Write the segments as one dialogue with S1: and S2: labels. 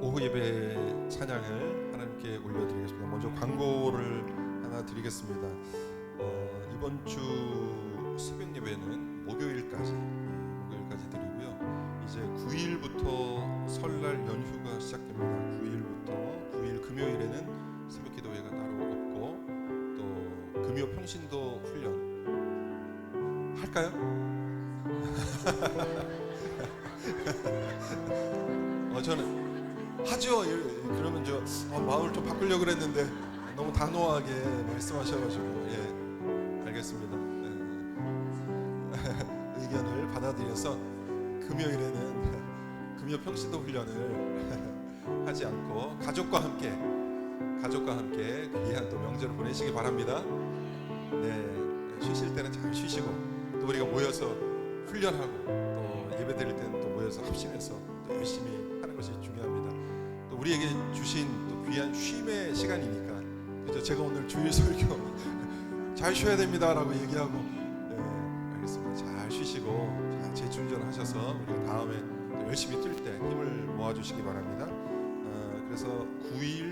S1: 오후 예배 찬양을 하나님께 올려드리겠습니다. 먼저 광고를 하나 드리겠습니다. 이번 주 새벽 예배는 목요일까지 드리고요. 이제 9일부터 설날 연휴가 시작됩니다. 9일 금요일에는 새벽 기도회가 따로 없고 또 금요 평신도 훈련 할까요? 저는 하죠. 그러면 마음을 좀 바꾸려고 그랬는데 너무 단호하게 말씀하셔가지고 알겠습니다. 의견을 받아들여서 금요일에는 금요 평신도 훈련을 하지 않고 가족과 함께 귀한 또 명절을 보내시기 바랍니다. 쉬실 때는 잘 쉬시고 또 우리가 모여서 훈련하고 또 예배 드릴 때는 또 모여서 합심해서 또 열심히 하는 것이 중요합니다. 또 우리에게 주신 또 귀한 쉼의 시간이니까 그죠? 제가 오늘 주일 설교 잘 쉬어야 됩니다라고 얘기하고 알겠습니다. 잘 쉬시고 잘 재충전하셔서 우리가 다음에 또 열심히 뛸 때 힘을 모아주시기 바랍니다. 그래서 9일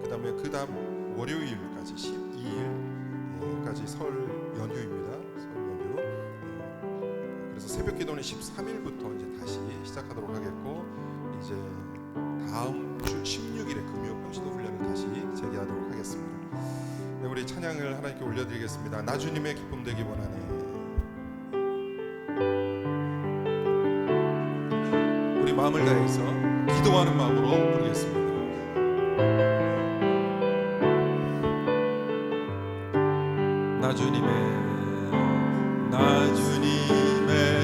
S1: 그다음에 그다음 월요일까지 12일까지 설 연휴입니다. 그래서 새벽 기도는 13일부터 이제 다시 시작하도록 하겠고 이제 다음 주 16일에 금요 평신도 훈련을 다시 재개하도록 하겠습니다. 우리 찬양을 하나님께 올려드리겠습니다. 나 주님의 기쁨 되기 원하네. 우리 마음을 다해서 기도하는 마음으로 부르겠습니다. 나 주님의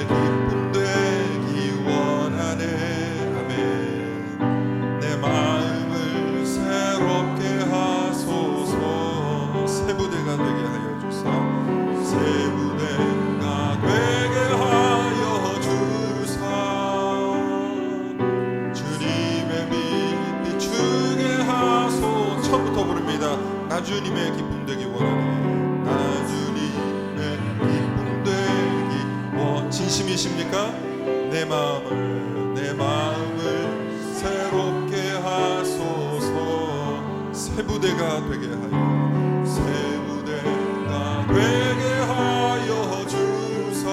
S1: 기쁨 되기 원하네. 아멘. 내 마음을 새롭게 하소서. 새 부대가 되게 하여 주사. 새 부대가 되게 하여 주사. 주님의 빛 비추게 하소. 처음부터 부릅니다. 나 주님의 기쁨 되기 원하네. 진심이십니까? 내 마음을 새롭게 하소서. 새 부대가 되게 하여 주사.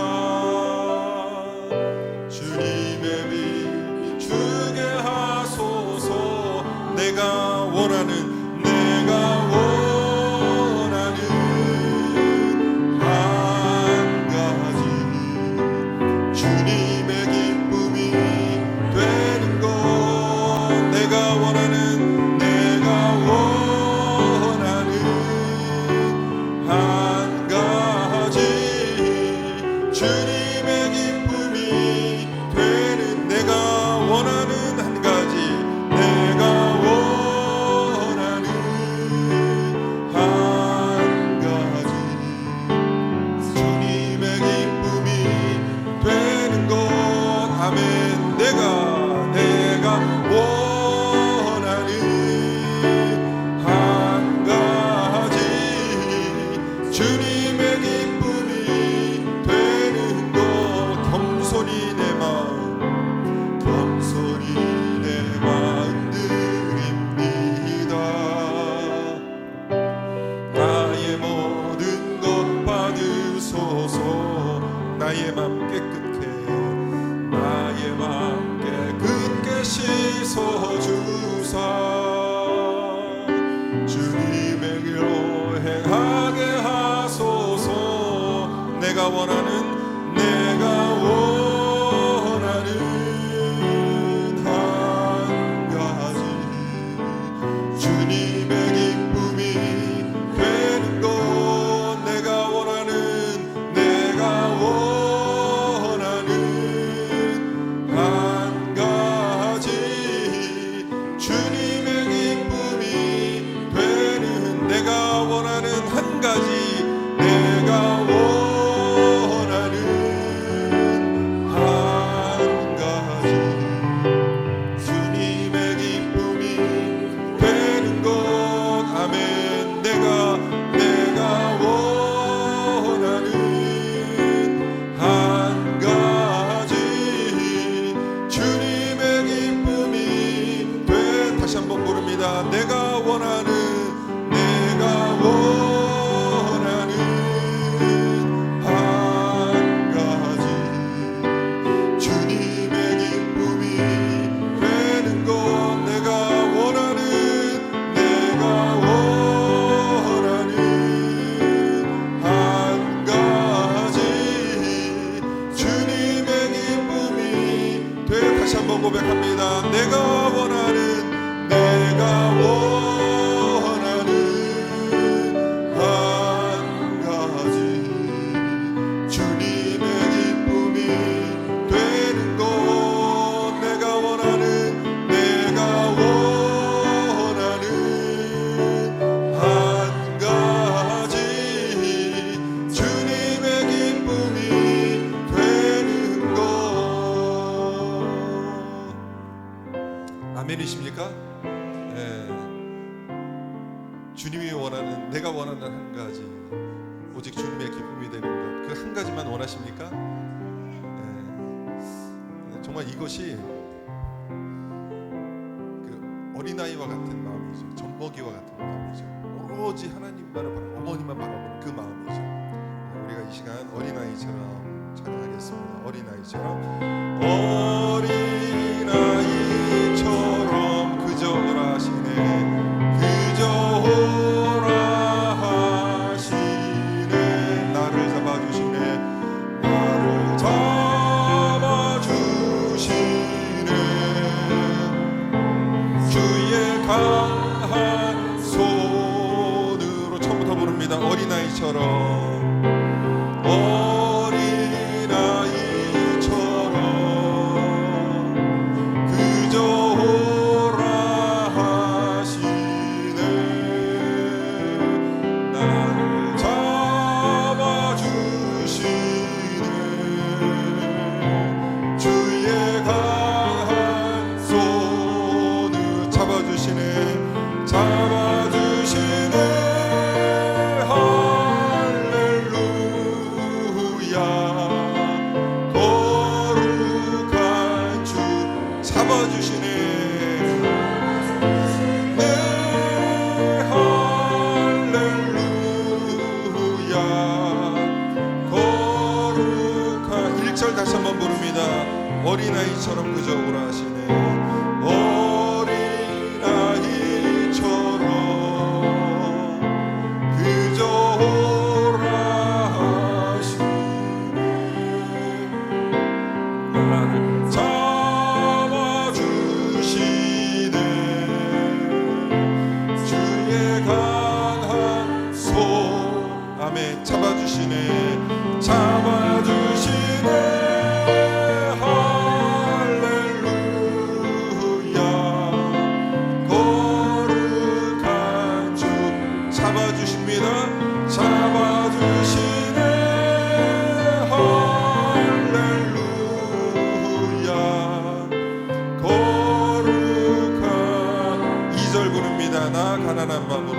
S1: 주님의 빛 비추게 하소서. 내가 원하는 나의 맘 깨끗게 씻어주사. 주님의 길로 행하게 하소서. 내가 원하는 합니다. 내가 원하는 한 가지 주님의 기쁨이 되는 것. 내가 원하는 한 가지 주님의 기쁨이 돼. 다시 한번 고백합니다. 내가 원하는 한 가지 주님의 기쁨이 되는 것. 내가 원하는 한 가지 주님의 기쁨이 되는 것. 아멘이십니까? 주님이 원하는, 내가 원하는 한 가지, 오직 주님의 기쁨이 되는 것. 그 한 가지만 원하십니까? 정말 이것이 그 어린아이와 같은 마음이죠. 젖먹이와 같은 마음이죠. 오로지 하나님만을 바라보고 어머니만 바라보는 그 마음이죠. 우리가 이 시간 어린아이처럼 찬양하겠습니다. 어린아이처럼 그저 오라 하시네. 강한 손으로 처음부터 부릅니다. 어린아이처럼 그저 오라 하시네. 나를 잡아주시네. 주의 강한 손을 잡아주시네. 할렐루야. 거룩한 주 잡아주시네. 네, 할렐루야. 거룩한 1절 다시 한번 부릅니다. 어린아이처럼 그저 오라 하시네. 잡아주시네. 할렐루야. 거룩한 주 잡아주십니다. 잡아주시네. 할렐루야. 거룩한 2절 부릅니다. 나 가난한 마음으로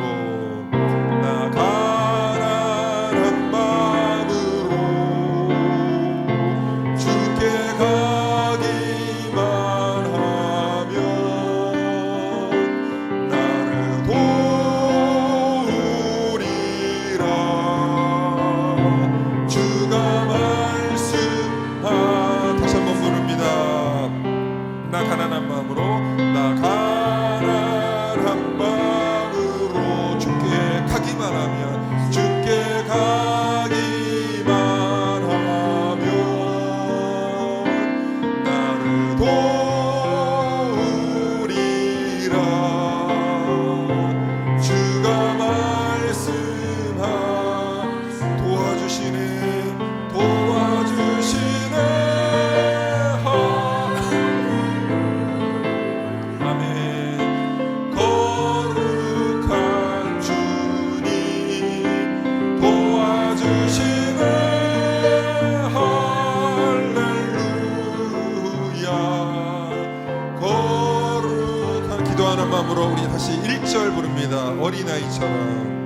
S1: 기도하는 마음으로 우리 다시 1절 부릅니다. 어린아이처럼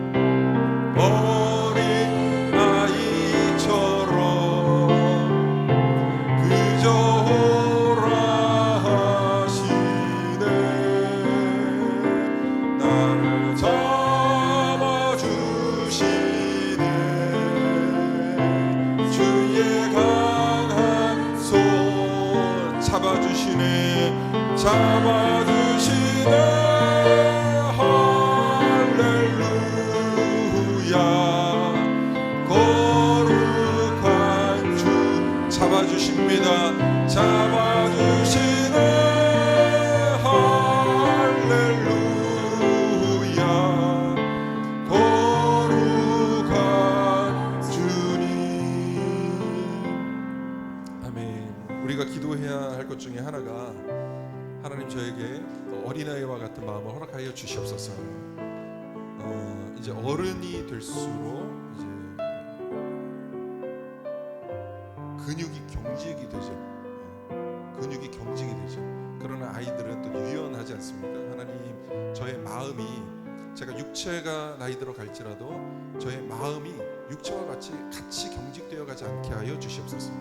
S1: 오라 하시네. 잡아주시네. 할렐루야. 거룩한 주 잡아주십니다. 잡아주시네. 할렐루야. 거룩한 주님. 아멘. 우리가 기도해야 할 것 중에 하나가, 하나님 저에게 어린아이와 같은 마음을 허락하여 주시옵소서. 이제 어른이 될수록 이제 근육이 경직이 되죠. 근육이 경직이 되죠. 그러나 아이들은 또 유연하지 않습니까? 하나님, 저의 마음이, 제가 육체가 나이 들어 갈지라도 저의 마음이 육체와 같이 경직되어 가지 않게 하여 주시옵소서.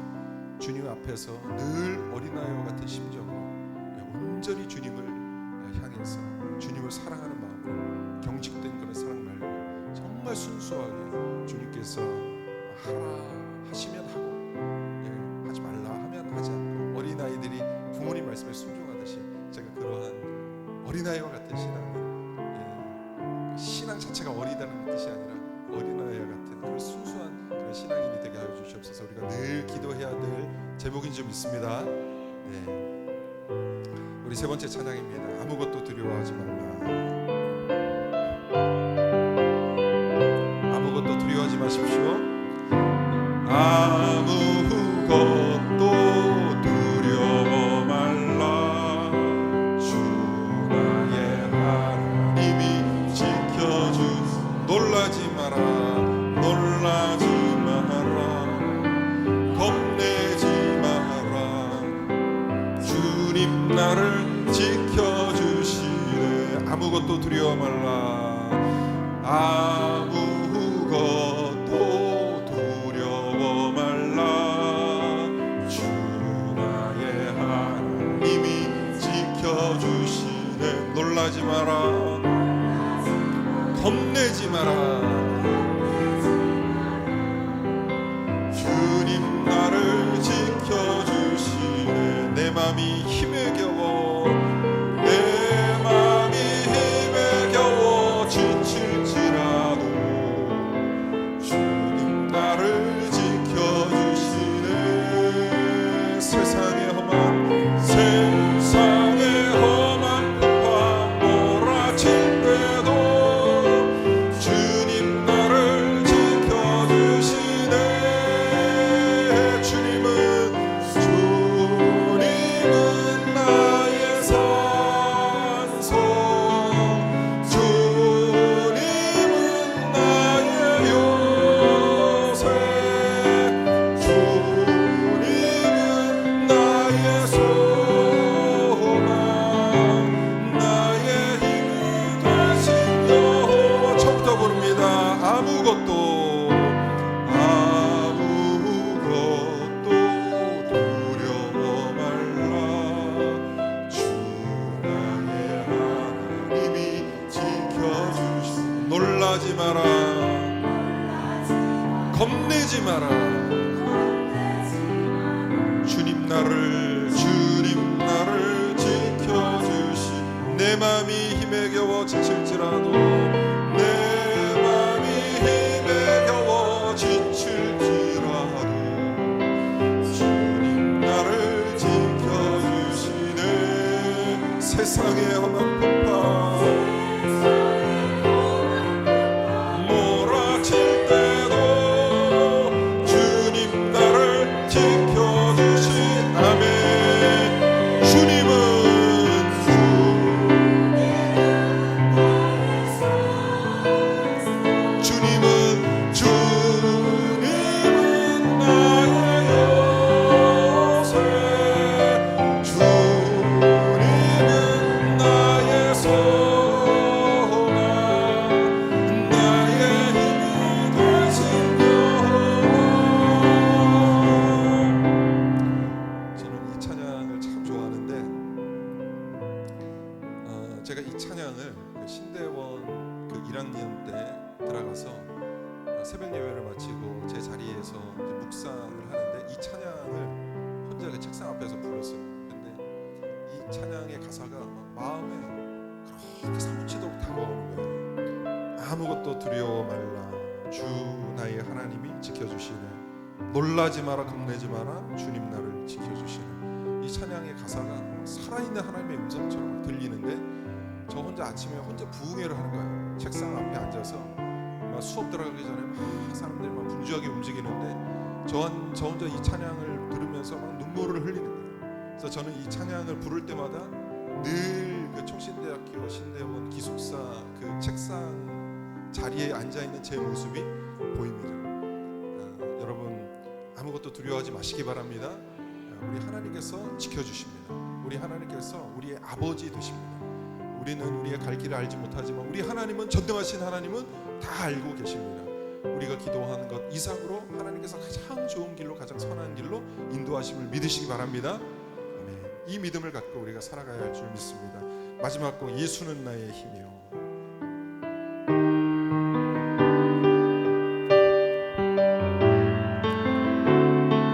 S1: 주님 앞에서 늘 어린아이와 같은 심정으로 온전히 주님을 향해서 주님을 사랑하는 마음으로, 경직된 그런 사랑 말고 정말 순수하게 주님께서 하라 하시면 하고, 하지 말라 하면 하지 않고, 어린아이들이 부모님 말씀에 순종하듯이 제가 그러한 어린아이와 같은 신앙 자체가 어리다는 뜻이 아니라 어린아이와 같은 그런 순수한 그런 신앙인이 되게 하여 주시옵소서. 우리가 늘 기도해야 될 제목인 줄 믿습니다. 우리 세 번째 찬양입니다. 아무것도 두려워하지 말라. 아무것도 두려워하지 마십시오. 아무것도 두려워 말라. 주 나의 하나님이 지켜주. 놀라지 마라. 놀라지 마라. 겁내지 마라. 주님 나를 지켜주시네. 아무것도 두려워 말라. 아무것도 두려워 말라. 주 나의 하나님이 지켜주시네. 놀라지 마라. 겁내지 마라. 주님 나를 지켜주시네. 내 맘이 힘에 겨워, 내 맘이 힘에 겨워 지칠지라도 주님 나를 지켜주시네. 세상의 험한 풍파 몰아칠 때도 주님 나를 지켜주시네. 주님은 나의 산소, 주님은 나의 요새, 주님은 나의 소망, 나의 힘이 되신 여호와. 처음부터 부릅니다. 아무것도 두려워 말라. 주 나의 하나님이 지켜주시. 놀라지 마라. 겁내지 마라. 주님 나를 지켜주시. 내 맘이 힘에 겨워 지칠지라도, 내 맘이 힘에 겨워 지칠지라도 주님 나를 지켜주시네. 세상의 험한 풍파 몰아칠 때도 주님 나를 지켜주시. 아멘. 주님은 제가 이 찬양을 신대원 1학년 때 들어가서 새벽 예배를 마치고 제 자리에서 이제 묵상을 하는데 이 찬양을 혼자 그 책상 앞에서 불렀어요. 근데 이 찬양의 가사가 마음에 그렇게 사무치도록 다가오는 거예요. 아무것도 두려워 말라, 주 나의 하나님이 지켜주시네. 놀라지 마라, 겁내지 마라, 주님 나를 지켜주시네. 이 찬양의 가사가 살아있는 하나님의 음성처럼 들리는데 저 혼자 아침에 혼자 부흥회를 하는 거예요. 책상 앞에 앉아서 막 수업 들어가기 전에 막 사람들이 막 분주하게 움직이는데 저 혼자 이 찬양을 들으면서 막 눈물을 흘리는 거예요. 그래서 저는 이 찬양을 부를 때마다 늘 그 총신대학교 신대원 기숙사 그 책상 자리에 앉아있는 제 모습이 보입니다. 여러분 아무것도 두려워하지 마시기 바랍니다. 우리 하나님께서 지켜주십니다. 우리 하나님께서 우리의 아버지 되십니다. 우리는 우리의 갈 길을 알지 못하지만 우리 하나님은, 전능하신 하나님은 다 알고 계십니다. 우리가 기도하는 것 이상으로 하나님께서 가장 좋은 길로, 가장 선한 길로 인도하심을 믿으시기 바랍니다. 아멘. 이 믿음을 갖고 우리가 살아가야 할 줄 믿습니다. 마지막 곡, 예수는 나의 힘이요.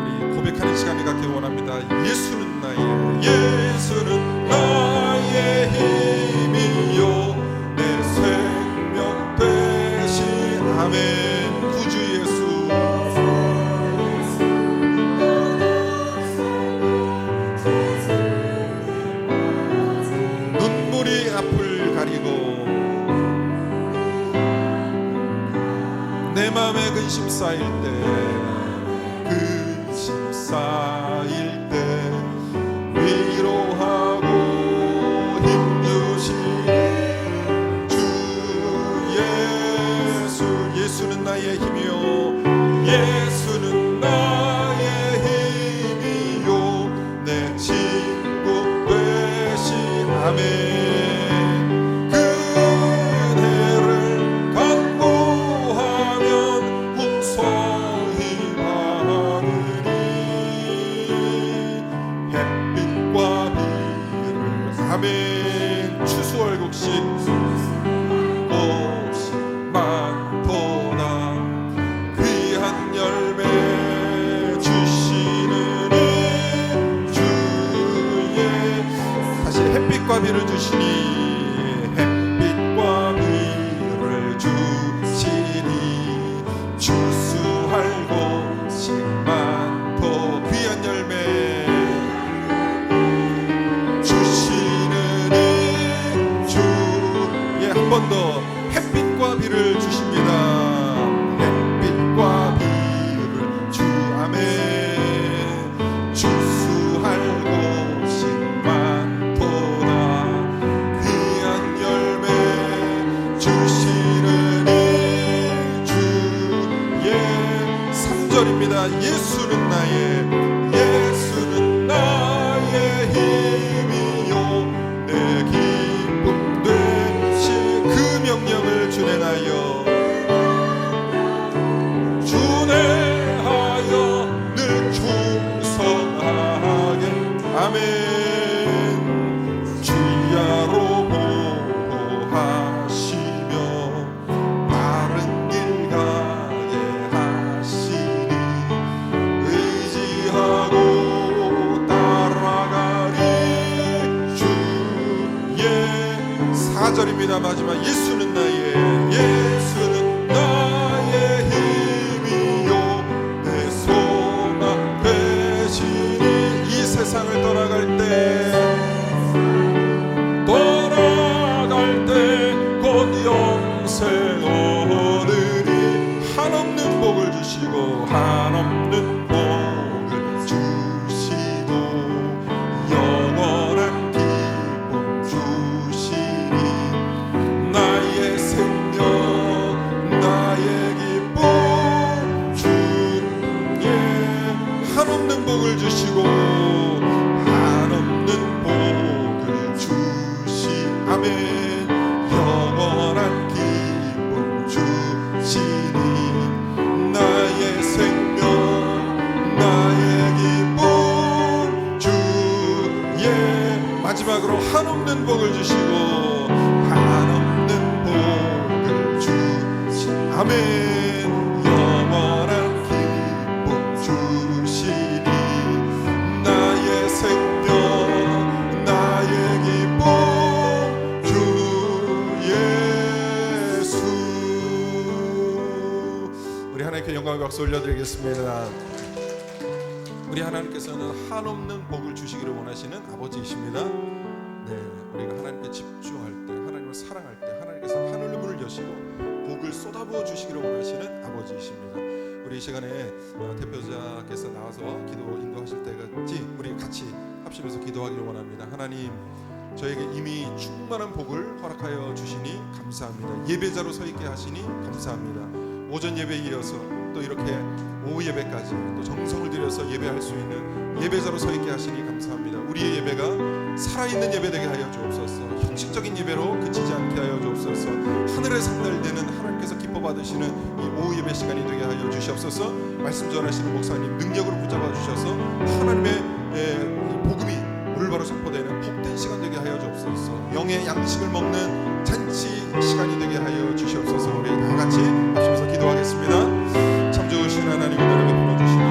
S1: 우리 고백하는 시간이 갖기 원합니다. 예수는 나의 힘이요, 내 생명 되신 아멘. 구주 예수, 눈물이 앞을 가리고 내 맘에 근심 쌓일 때 위로하고 힘주시니 주 예수. 예수는 나의 힘이요, 예수는 나의 힘이요, 내 친구 되신 아멘. 그네를 간구하면 풍성히 받으리. 햇빛과 비를 아멘. 추수월곡식 많도다. 귀한 열매 주시는 주의. 다시 햇빛과 비를 주시니, 햇빛과 비를 주시니 추수할 곳이 많도. 귀한 열매 주시는 주. 예, 한 번 더. 햇빛과 비를 주십니다. 햇빛과 비를 주. 아멘. 추수할 곳이 많도다. 귀한 열매 주시는 주. 예, 3절입니다. 예수는 나의 힘이요, 내 기쁨 되신 그 명령을 준행하여 늘 충성하게. 아멘. 주야로 보호하시며 바른 길 가게 하시니 의지하고 따라가리 주의. 4절입니다. 마지막. 예수는 나의 힘이요, 내 소망 되시니. 이 세상을 떠나갈 때 곧 영생 얻으리. 한없는 복을 주시고, 한없는 복을 주시고, 영원한 기쁨 주시니. 나의 생명, 나의 기쁨 주의. 한없는 복을 주시고, 한없는 복을 주시. 아멘. 영원한 기쁨 주시니. 나의 생명, 나의 기쁨 주의. 마지막으로 한없는 복을 주시고, 한없는 복을 주시. 아멘. 영원한 기쁨 주시니. 나의 생명, 나의 찬양하며 박수 올려드리겠습니다. 우리 하나님께서는 한없는 복을 주시기를 원하시는 아버지이십니다. 네, 우리가 하나님께 집중할 때, 하나님을 사랑할 때 하나님께서 하늘의 문을 여시고 복을 쏟아부어 주시기를 원하시는 아버지이십니다. 우리 이 시간에 대표자께서 나와서 기도 인도하실 때같이 우리 같이 합심해서 기도하기를 원합니다. 하나님, 저에게 이미 충만한 복을 허락하여 주시니 감사합니다. 예배자로 서 있게 하시니 감사합니다. 오전 예배에 이어서 또 이렇게 오후 예배까지 또 정성을 들여서 예배할 수 있는 예배자로 서 있게 하시니 감사합니다. 우리의 예배가 살아있는 예배 되게 하여 주옵소서. 형식적인 예배로 그치지 않게 하여 주옵소서. 하늘에 상달되는 하나님께서 기뻐 받으시는 이 오후 예배 시간이 되게 하여 주시옵소서. 말씀 전하시는 목사님 능력으로 붙잡아 주셔서 하나님의 복음이 올바로 선포되는 복된 시간 되게 하여 주옵소서. 영의 양식을 먹는 잔치 시간이 되게 하여 주시옵소서. 우리 다 같이 합심해서 기도하겠습니다. 참 좋으신 하나님, 은혜를 베풀어 주시는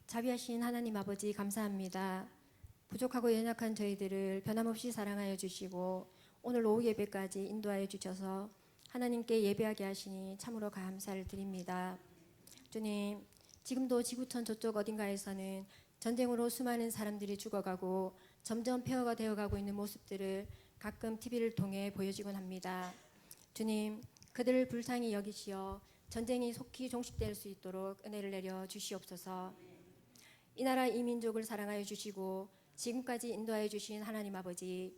S2: 자비하신 하나님 아버지, 감사합니다. 부족하고 연약한 저희들을 변함없이 사랑하여 주시고 오늘 오후 예배까지 인도하여 주셔서 하나님께 예배하게 하시니 참으로 감사를 드립니다. 주님, 지금도 지구촌 저쪽 어딘가에서는 전쟁으로 수많은 사람들이 죽어가고 점점 폐허가 되어가고 있는 모습들을 가끔 TV를 통해 보여지곤 합니다. 주님, 그들을 불쌍히 여기시어 전쟁이 속히 종식될 수 있도록 은혜를 내려 주시옵소서. 이 나라 이 민족을 사랑하여 주시고 지금까지 인도하여 주신 하나님 아버지,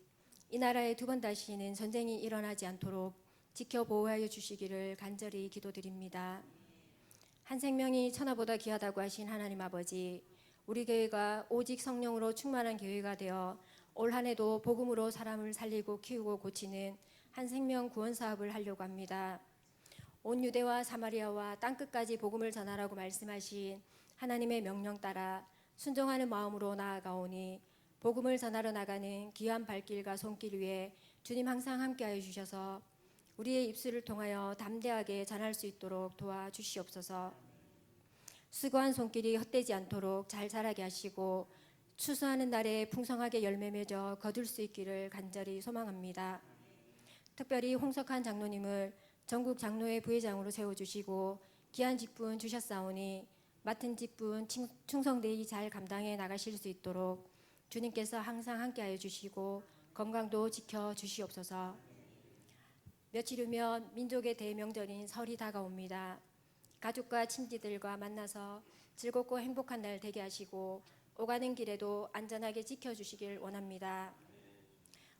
S2: 이 나라에 두 번 다시는 전쟁이 일어나지 않도록 지켜 보호하여 주시기를 간절히 기도드립니다. 한 생명이 천하보다 귀하다고 하신 하나님 아버지, 우리 교회가 오직 성령으로 충만한 교회가 되어 올 한 해도 복음으로 사람을 살리고 키우고 고치는 한 생명 구원 사업을 하려고 합니다. 온 유대와 사마리아와 땅끝까지 복음을 전하라고 말씀하신 하나님의 명령 따라 순종하는 마음으로 나아가오니 복음을 전하러 나가는 귀한 발길과 손길 위에 주님 항상 함께하여 주셔서 우리의 입술을 통하여 담대하게 전할 수 있도록 도와주시옵소서. 수고한 손길이 헛되지 않도록 잘 자라게 하시고 추수하는 날에 풍성하게 열매 맺어 거둘 수 있기를 간절히 소망합니다. 특별히 홍석한 장로님을 전국 장로회 부회장으로 세워주시고 귀한 직분 주셨사오니 맡은 직분 충성되이 잘 감당해 나가실 수 있도록 주님께서 항상 함께하여 주시고 건강도 지켜 주시옵소서. 며칠 후면 민족의 대명절인 설이 다가옵니다. 가족과 친지들과 만나서 즐겁고 행복한 날 되게 하시고 오가는 길에도 안전하게 지켜주시길 원합니다.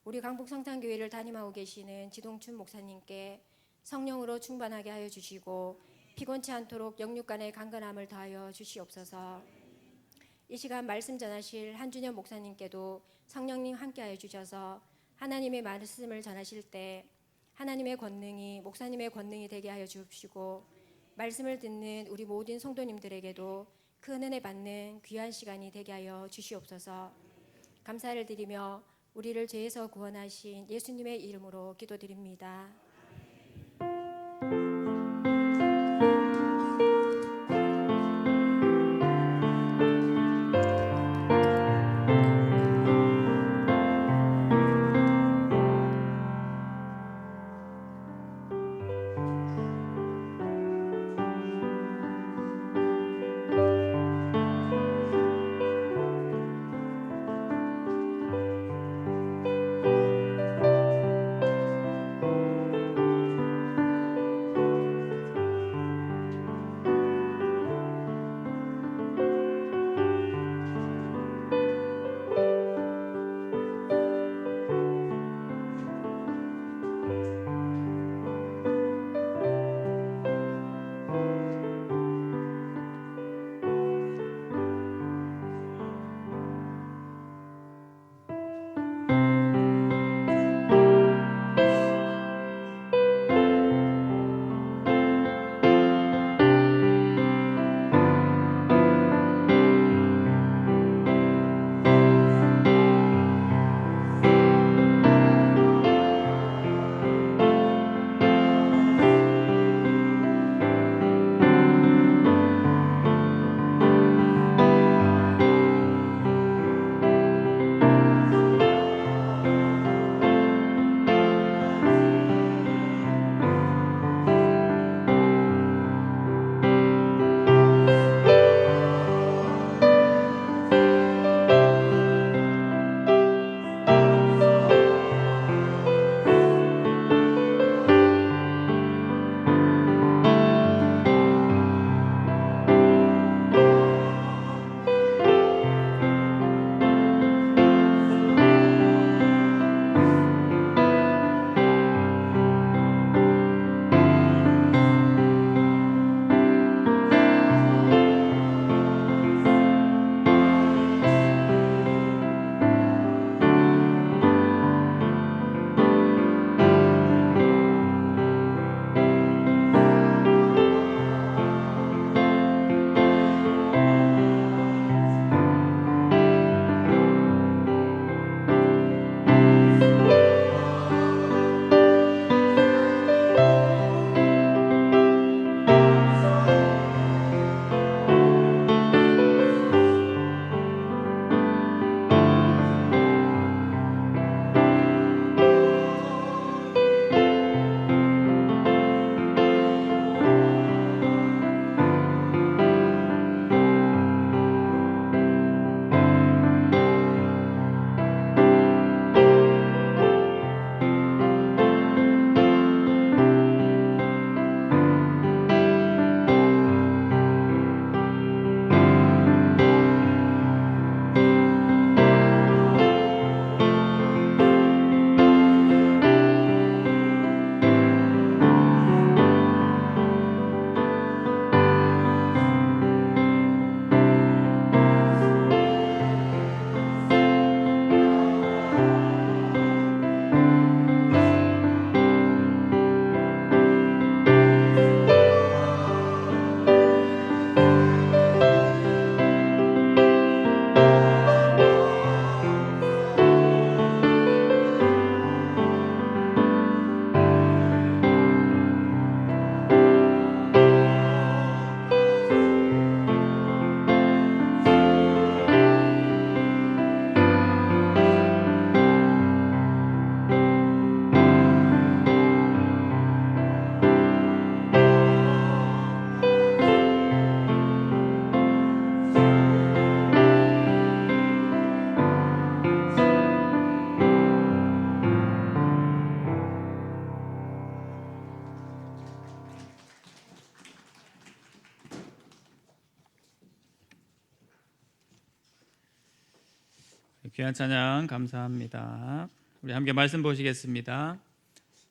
S2: 우리 강북성탄교회를 담임하고 계시는 지동춘 목사님께 성령으로 충만하게 하여 주시고 피곤치 않도록 영육간의 강건함을 더하여 주시옵소서. 이 시간 말씀 전하실 한준현 목사님께도 성령님 함께하여 주셔서 하나님의 말씀을 전하실 때 하나님의 권능이 목사님의 권능이 되게 하여 주시고 말씀을 듣는 우리 모든 성도님들에게도 큰 은혜 받는 귀한 시간이 되게 하여 주시옵소서. 감사를 드리며 우리를 죄에서 구원하신 예수님의 이름으로 기도드립니다.
S3: 귀한 찬양 감사합니다. 우리 함께 말씀 보시겠습니다.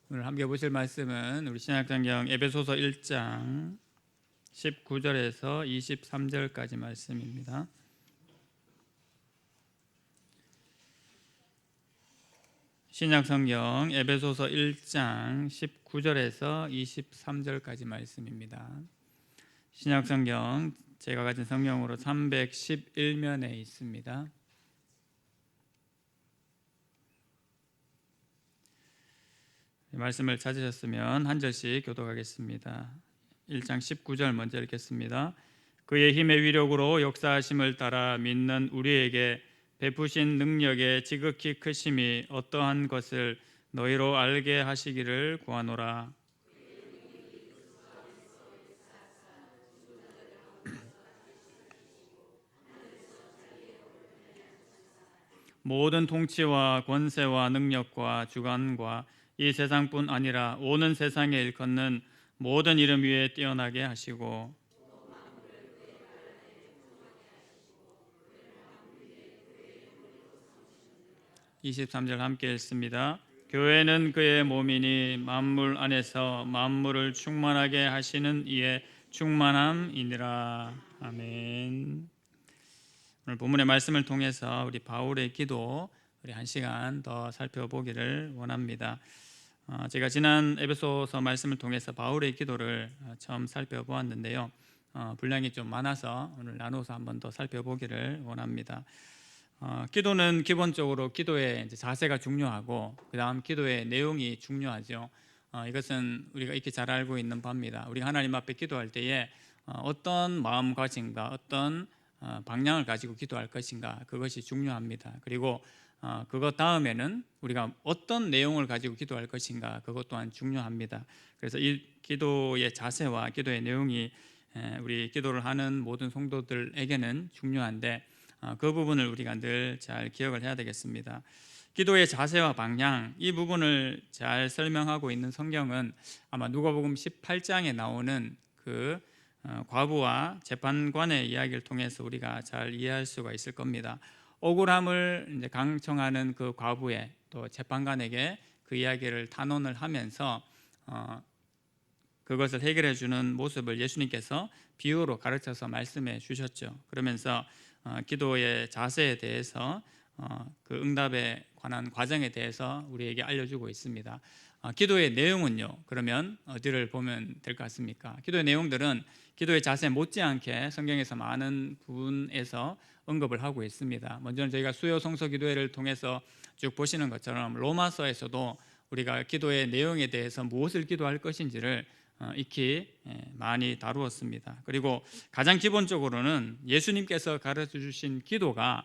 S3: 오늘 함께 보실 말씀은 우리 신약성경 에베소서 1장 19절에서 23절까지 말씀입니다. 신약성경 에베소서 1장 19절에서 23절까지 말씀입니다. 신약성경 제가 가진 성경으로 311면에 있습니다. 말씀을 찾으셨으면 한 절씩 교독하겠습니다. 1장 19절 먼저 읽겠습니다. 그의 힘의 위력으로 역사하심을 따라 믿는 우리에게 베푸신 능력의 지극히 크심이 어떠한 것을 너희로 알게 하시기를 구하노라. 모든 통치와 권세와 능력과 주관과 이 세상뿐 아니라 오는 세상에 일컫는 모든 이름 위에 뛰어나게 하시고 23절 함께 읽습니다. 교회는 그의 몸이니 만물 안에서 만물을 충만하게 하시는 이의 충만함이니라. 아멘. 오늘 본문의 말씀을 통해서 우리 바울의 기도 우리 한 시간 더 살펴보기를 원합니다. 제가 지난 에베소서 말씀을 통해서 바울의 기도를 처음 살펴보았는데요. 분량이 좀 많아서 오늘 나눠서 한번 더 살펴보기를 원합니다. 기도는 기본적으로 기도의 이제 자세가 중요하고 그 다음 기도의 내용이 중요하죠. 이것은 우리가 익히 잘 알고 있는 바입니다. 우리가 하나님 앞에 기도할 때에 어떤 마음가짐과 어떤 방향을 가지고 기도할 것인가 그것이 중요합니다. 그리고 그것 다음에는 우리가 어떤 내용을 가지고 기도할 것인가 그것 또한 중요합니다. 그래서 이 기도의 자세와 기도의 내용이 우리 기도를 하는 모든 성도들에게는 중요한데 그 부분을 우리가 늘 잘 기억을 해야 되겠습니다. 기도의 자세와 방향 이 부분을 잘 설명하고 있는 성경은 아마 누가복음 18장에 나오는 그 과부와 재판관의 이야기를 통해서 우리가 잘 이해할 수가 있을 겁니다. 억울함을 이제 강청하는 그 과부의 또 재판관에게 그 이야기를 탄원을 하면서 그것을 해결해 주는 모습을 예수님께서 비유로 가르쳐서 말씀해 주셨죠. 그러면서 기도의 자세에 대해서 그 응답에 관한 과정에 대해서 우리에게 알려주고 있습니다. 기도의 내용은요, 그러면 어디를 보면 될 것 같습니까? 기도의 내용들은 기도의 자세 못지않게 성경에서 많은 부분에서 언급을 하고 있습니다. 먼저는 저희가 수요 성서 기도회를 통해서 쭉 보시는 것처럼 로마서에서도 우리가 기도의 내용에 대해서 무엇을 기도할 것인지를 익히 많이 다루었습니다. 그리고 가장 기본적으로는 예수님께서 가르쳐 주신 기도가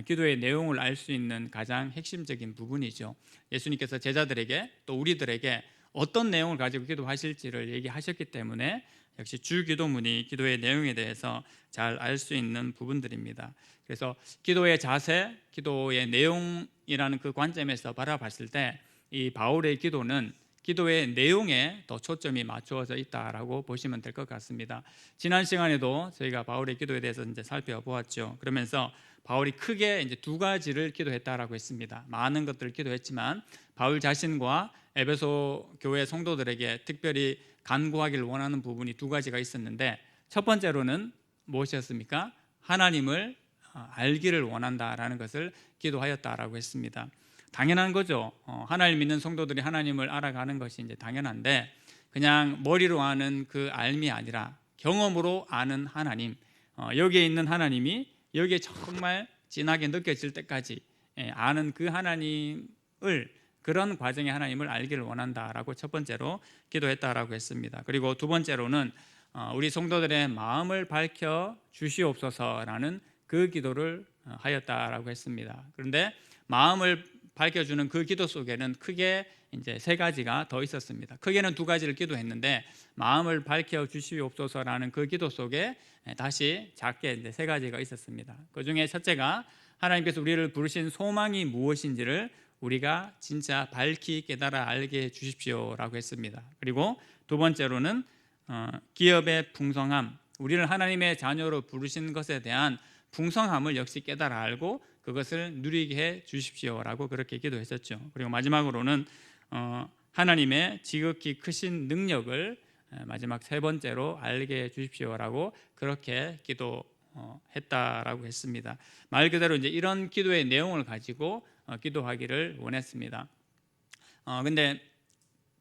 S3: 기도의 내용을 알 수 있는 가장 핵심적인 부분이죠. 예수님께서 제자들에게 또 우리들에게 어떤 내용을 가지고 기도하실지를 얘기하셨기 때문에 역시 주기도문이 기도의 내용에 대해서 잘 알 수 있는 부분들입니다. 그래서 기도의 자세, 기도의 내용이라는 그 관점에서 바라봤을 때 이 바울의 기도는 기도의 내용에 더 초점이 맞추어져 있다라고 보시면 될 것 같습니다. 지난 시간에도 저희가 바울의 기도에 대해서 이제 살펴보았죠. 그러면서 바울이 크게 이제 두 가지를 기도했다라고 했습니다. 많은 것들을 기도했지만 바울 자신과 에베소 교회 성도들에게 특별히 간구하기를 원하는 부분이 두 가지가 있었는데 첫 번째로는 무엇이었습니까? 하나님을 알기를 원한다라는 것을 기도하였다라고 했습니다. 당연한 거죠. 하나님 믿는 성도들이 하나님을 알아가는 것이 이제 당연한데 그냥 머리로 아는 그 알미 아니라 경험으로 아는 하나님, 여기에 있는 하나님이 여기에 정말 진하게 느껴질 때까지 아는 그 하나님을 그런 과정의 하나님을 알기를 원한다라고 첫 번째로 기도했다라고 했습니다. 그리고 두 번째로는 우리 성도들의 마음을 밝혀 주시옵소서라는 그 기도를 하였다라고 했습니다. 그런데 마음을 밝혀주는 그 기도 속에는 크게 이제 세 가지가 더 있었습니다. 크게는 두 가지를 기도했는데 마음을 밝혀 주시옵소서라는 그 기도 속에 다시 작게 이제 세 가지가 있었습니다. 그 중에 첫째가 하나님께서 우리를 부르신 소망이 무엇인지를 우리가 진짜 밝히 깨달아 알게 해 주십시오라고 했습니다. 그리고 두 번째로는 기업의 풍성함, 우리를 하나님의 자녀로 부르신 것에 대한 풍성함을 역시 깨달아 알고 그것을 누리게 해 주십시오라고 그렇게 기도했었죠. 그리고 마지막으로는 하나님의 지극히 크신 능력을 마지막 세 번째로 알게 해 주십시오라고 그렇게 기도했다라고 했습니다. 말 그대로 이제 이런 기도의 내용을 가지고 기도하기를 원했습니다. 근데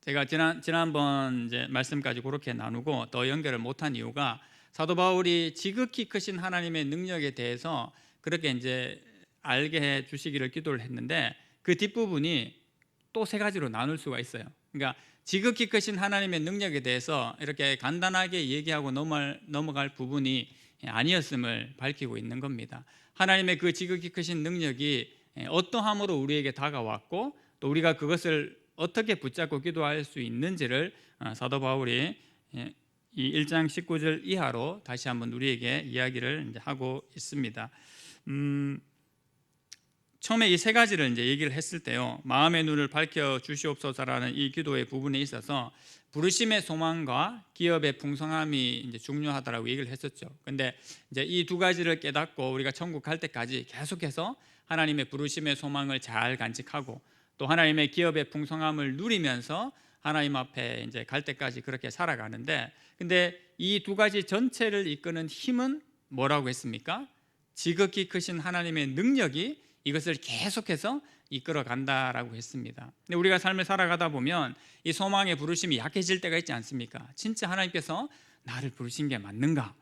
S3: 제가 지난번 이제 말씀까지 그렇게 나누고 더 연결을 못한 이유가 사도 바울이 지극히 크신 하나님의 능력에 대해서 그렇게 이제 알게 해 주시기를 기도를 했는데 그 뒷부분이 또 세 가지로 나눌 수가 있어요. 그러니까 지극히 크신 하나님의 능력에 대해서 이렇게 간단하게 얘기하고 넘어갈 부분이 아니었음을 밝히고 있는 겁니다. 하나님의 그 지극히 크신 능력이 어떠함으로 우리에게 다가왔고 또 우리가 그것을 어떻게 붙잡고 기도할 수 있는지를 사도 바울이 이 1장 19절 이하로 다시 한번 우리에게 이야기를 이제 하고 있습니다. 처음에 이 세 가지를 이제 얘기를 했을 때요, 마음의 눈을 밝혀 주시옵소서라는 이 기도의 부분에 있어서 부르심의 소망과 기업의 풍성함이 이제 중요하다라고 얘기를 했었죠. 근데 이제 이 두 가지를 깨닫고 우리가 천국 갈 때까지 계속해서 하나님의 부르심의 소망을 잘 간직하고 또 하나님의 기업의 풍성함을 누리면서 하나님 앞에 이제 갈 때까지 그렇게 살아가는데, 근데 이 두 가지 전체를 이끄는 힘은 뭐라고 했습니까? 지극히 크신 하나님의 능력이 이것을 계속해서 이끌어 간다라고 했습니다. 근데 우리가 삶을 살아가다 보면 이 소망의 부르심이 약해질 때가 있지 않습니까? 진짜 하나님께서 나를 부르신 게 맞는가?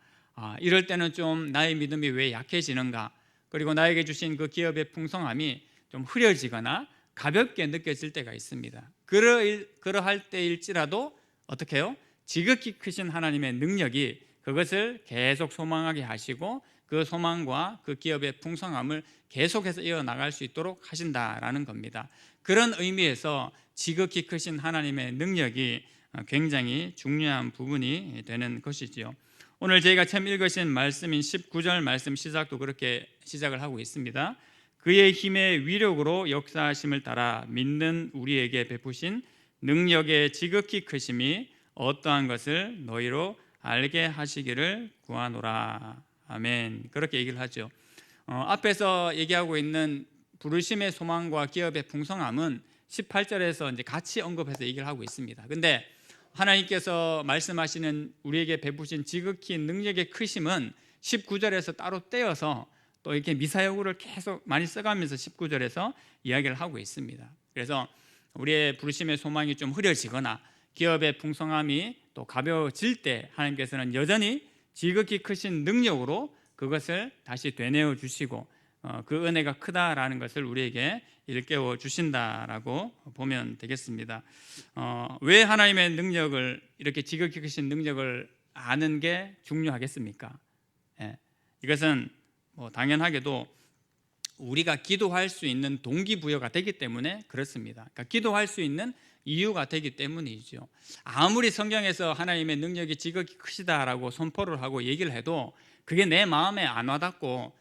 S3: 이럴 때는 좀 나의 믿음이 왜 약해지는가? 그리고 나에게 주신 그 기업의 풍성함이 좀 흐려지거나 가볍게 느껴질 때가 있습니다. 그러할 때일지라도 어떻게 해요? 지극히 크신 하나님의 능력이 그것을 계속 소망하게 하시고 그 소망과 그 기업의 풍성함을 계속해서 이어나갈 수 있도록 하신다라는 겁니다. 그런 의미에서 지극히 크신 하나님의 능력이 굉장히 중요한 부분이 되는 것이지요. 오늘 저희가 처음 읽으신 말씀인 19절 말씀 시작도 그렇게 시작을 하고 있습니다. 그의 힘의 위력으로 역사하심을 따라 믿는 우리에게 베푸신 능력의 지극히 크심이 어떠한 것을 너희로 알게 하시기를 구하노라. 아멘. 그렇게 얘기를 하죠. 앞에서 얘기하고 있는 부르심의 소망과 기업의 풍성함은 18절에서 이제 같이 언급해서 얘기를 하고 있습니다. 근데 하나님께서 말씀하시는 우리에게 베푸신 지극히 능력의 크심은 19절에서 따로 떼어서 또 이렇게 미사여구를 계속 많이 써가면서 19절에서 이야기를 하고 있습니다. 그래서 우리의 부르심의 소망이 좀 흐려지거나 기업의 풍성함이 또 가벼워질 때 하나님께서는 여전히 지극히 크신 능력으로 그것을 다시 되뇌어 주시고 그 은혜가 크다라는 것을 우리에게 일깨워 주신다라고 보면 되겠습니다. 왜 하나님의 능력을, 이렇게 지극히 크신 능력을 아는 게 중요하겠습니까? 이것은 당연하게도 우리가 기도할 수 있는 동기부여가 되기 때문에 그렇습니다. 그러니까 기도할 수 있는 이유가 되기 때문이죠. 아무리 성경에서 하나님의 능력이 지극히 크시다라고 선포를 하고 얘기를 해도 그게 내 마음에 안 와닿고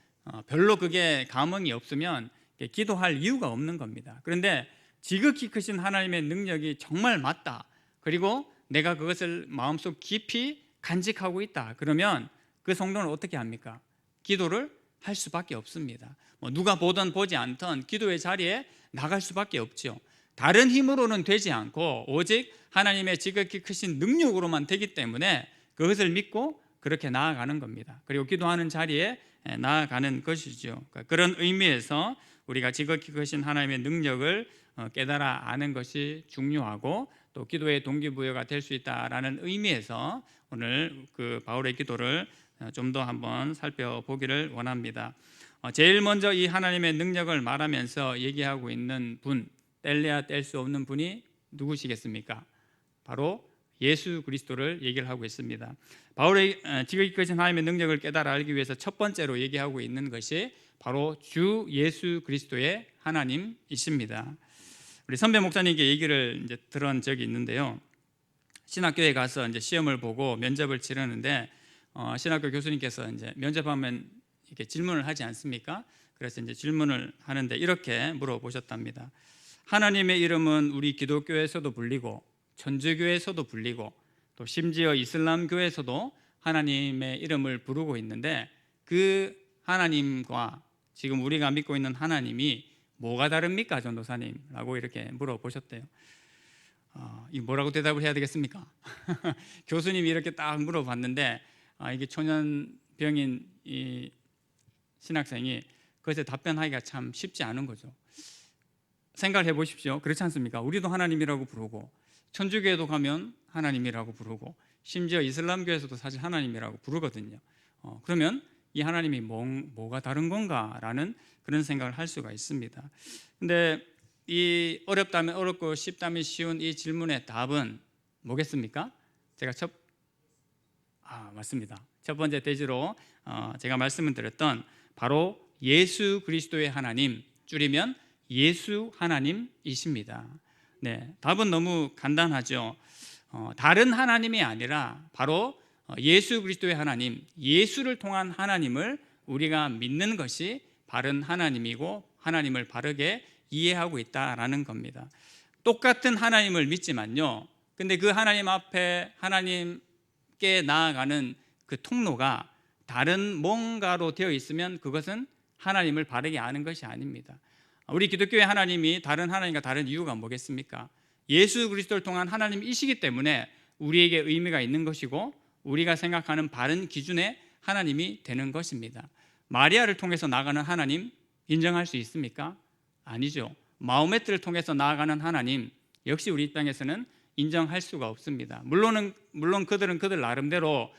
S3: 별로 그게 감흥이 없으면 기도할 이유가 없는 겁니다. 그런데 지극히 크신 하나님의 능력이 정말 맞다, 그리고 내가 그것을 마음속 깊이 간직하고 있다, 그러면 그 성도는 어떻게 합니까? 기도를 할 수밖에 없습니다. 누가 보든 보지 않든 기도의 자리에 나갈 수밖에 없죠. 다른 힘으로는 되지 않고 오직 하나님의 지극히 크신 능력으로만 되기 때문에 그것을 믿고 그렇게 나아가는 겁니다. 그리고 기도하는 자리에 나아가는 것이죠. 그런 의미에서 우리가 지극히 크신 하나님의 능력을 깨달아 아는 것이 중요하고 또 기도의 동기부여가 될 수 있다라는 의미에서 오늘 그 바울의 기도를 좀 더 한번 살펴보기를 원합니다. 제일 먼저 이 하나님의 능력을 말하면서 얘기하고 있는 분, 뗄래야 뗄 수 없는 분이 누구시겠습니까? 바로 예수 그리스도를 얘기를 하고 있습니다. 바울의 지극히 크신 하나님의 능력을 깨달아 알기 위해서 첫 번째로 얘기하고 있는 것이 바로 주 예수 그리스도의 하나님이십니다. 우리 선배 목사님께 얘기를 이제 들은 적이 있는데요. 신학교에 가서 이제 시험을 보고 면접을 치르는데 신학교 교수님께서 이제 면접하면 이렇게 질문을 하지 않습니까? 그래서 이제 질문을 하는데 이렇게 물어보셨답니다. 하나님의 이름은 우리 기독교에서도 불리고 천주교에서도 불리고 또 심지어 이슬람교에서도 하나님의 이름을 부르고 있는데 그 하나님과 지금 우리가 믿고 있는 하나님이 뭐가 다릅니까, 전도사님라고 이렇게 물어보셨대요. 이 뭐라고 대답을 해야 되겠습니까? 교수님이 이렇게 딱 물어봤는데 이게 초년병인 이 신학생이 그것에 답변하기가 참 쉽지 않은 거죠. 생각을 해보십시오. 그렇지 않습니까? 우리도 하나님이라고 부르고 천주교에도 가면 하나님이라고 부르고 심지어 이슬람교에서도 사실 하나님이라고 부르거든요. 그러면 이 하나님이 뭐가 다른 건가라는 그런 생각을 할 수가 있습니다. 근데 이 어렵다면 어렵고 쉽다면 쉬운 이 질문의 답은 뭐겠습니까? 제가 맞습니다. 첫 번째 대지로 제가 말씀을 드렸던 바로 예수 그리스도의 하나님, 줄이면 예수 하나님이십니다. 네, 답은 너무 간단하죠. 다른 하나님이 아니라 바로 예수 그리스도의 하나님, 예수를 통한 하나님을 우리가 믿는 것이 바른 하나님이고 하나님을 바르게 이해하고 있다라는 겁니다. 똑같은 하나님을 믿지만요, 근데 그 하나님 앞에 하나님께 나아가는 그 통로가 다른 뭔가로 되어 있으면 그것은 하나님을 바르게 아는 것이 아닙니다. 우리 기독교의 하나님이 다른 하나님과 다른 이유가 뭐겠습니까? 예수 그리스도를 통한 하나님이시기 때문에 우리에게 의미가 있는 것이고 우리가 생각하는 바른 기준의 하나님이 되는 것입니다. 마리아를 통해서 나아가는 하나님 인정할 수 있습니까? 아니죠. 마호메트를 통해서 나아가는 하나님 역시 우리 입장에서는 인정할 수가 없습니다. 물론 그들은 그들 나름대로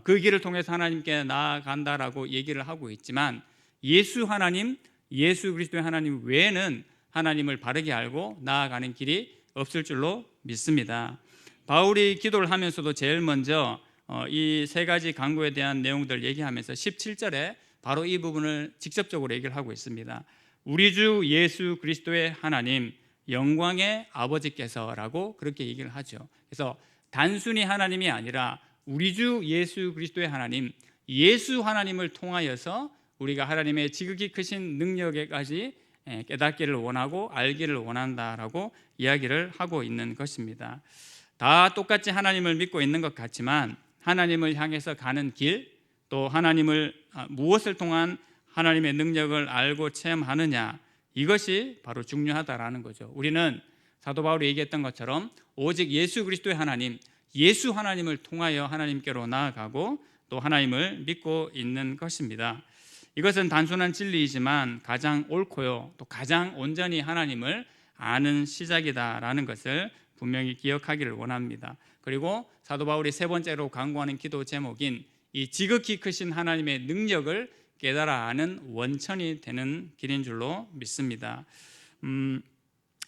S3: 그 길을 통해서 하나님께 나아간다라고 얘기를 하고 있지만 예수 하나님, 예수 그리스도의 하나님 외에는 하나님을 바르게 알고 나아가는 길이 없을 줄로 믿습니다. 바울이 기도를 하면서도 제일 먼저 이 세 가지 간구에 대한 내용들 얘기하면서 17절에 바로 이 부분을 직접적으로 얘기를 하고 있습니다. 우리 주 예수 그리스도의 하나님, 영광의 아버지께서라고 그렇게 얘기를 하죠. 그래서 단순히 하나님이 아니라 우리 주 예수 그리스도의 하나님, 예수 하나님을 통하여서 우리가 하나님의 지극히 크신 능력에까지 깨닫기를 원하고 알기를 원한다라고 이야기를 하고 있는 것입니다. 다 똑같이 하나님을 믿고 있는 것 같지만 하나님을 향해서 가는 길, 또 하나님을 무엇을 통한 하나님의 능력을 알고 체험하느냐, 이것이 바로 중요하다라는 거죠. 우리는 사도 바울이 얘기했던 것처럼 오직 예수 그리스도의 하나님, 예수 하나님을 통하여 하나님께로 나아가고 또 하나님을 믿고 있는 것입니다. 이것은 단순한 진리이지만 가장 옳고요, 또 가장 온전히 하나님을 아는 시작이다라는 것을 분명히 기억하기를 원합니다. 그리고 사도 바울이 세 번째로 강구하는 기도 제목인 이 지극히 크신 하나님의 능력을 깨달아 아는 원천이 되는 길인 줄로 믿습니다.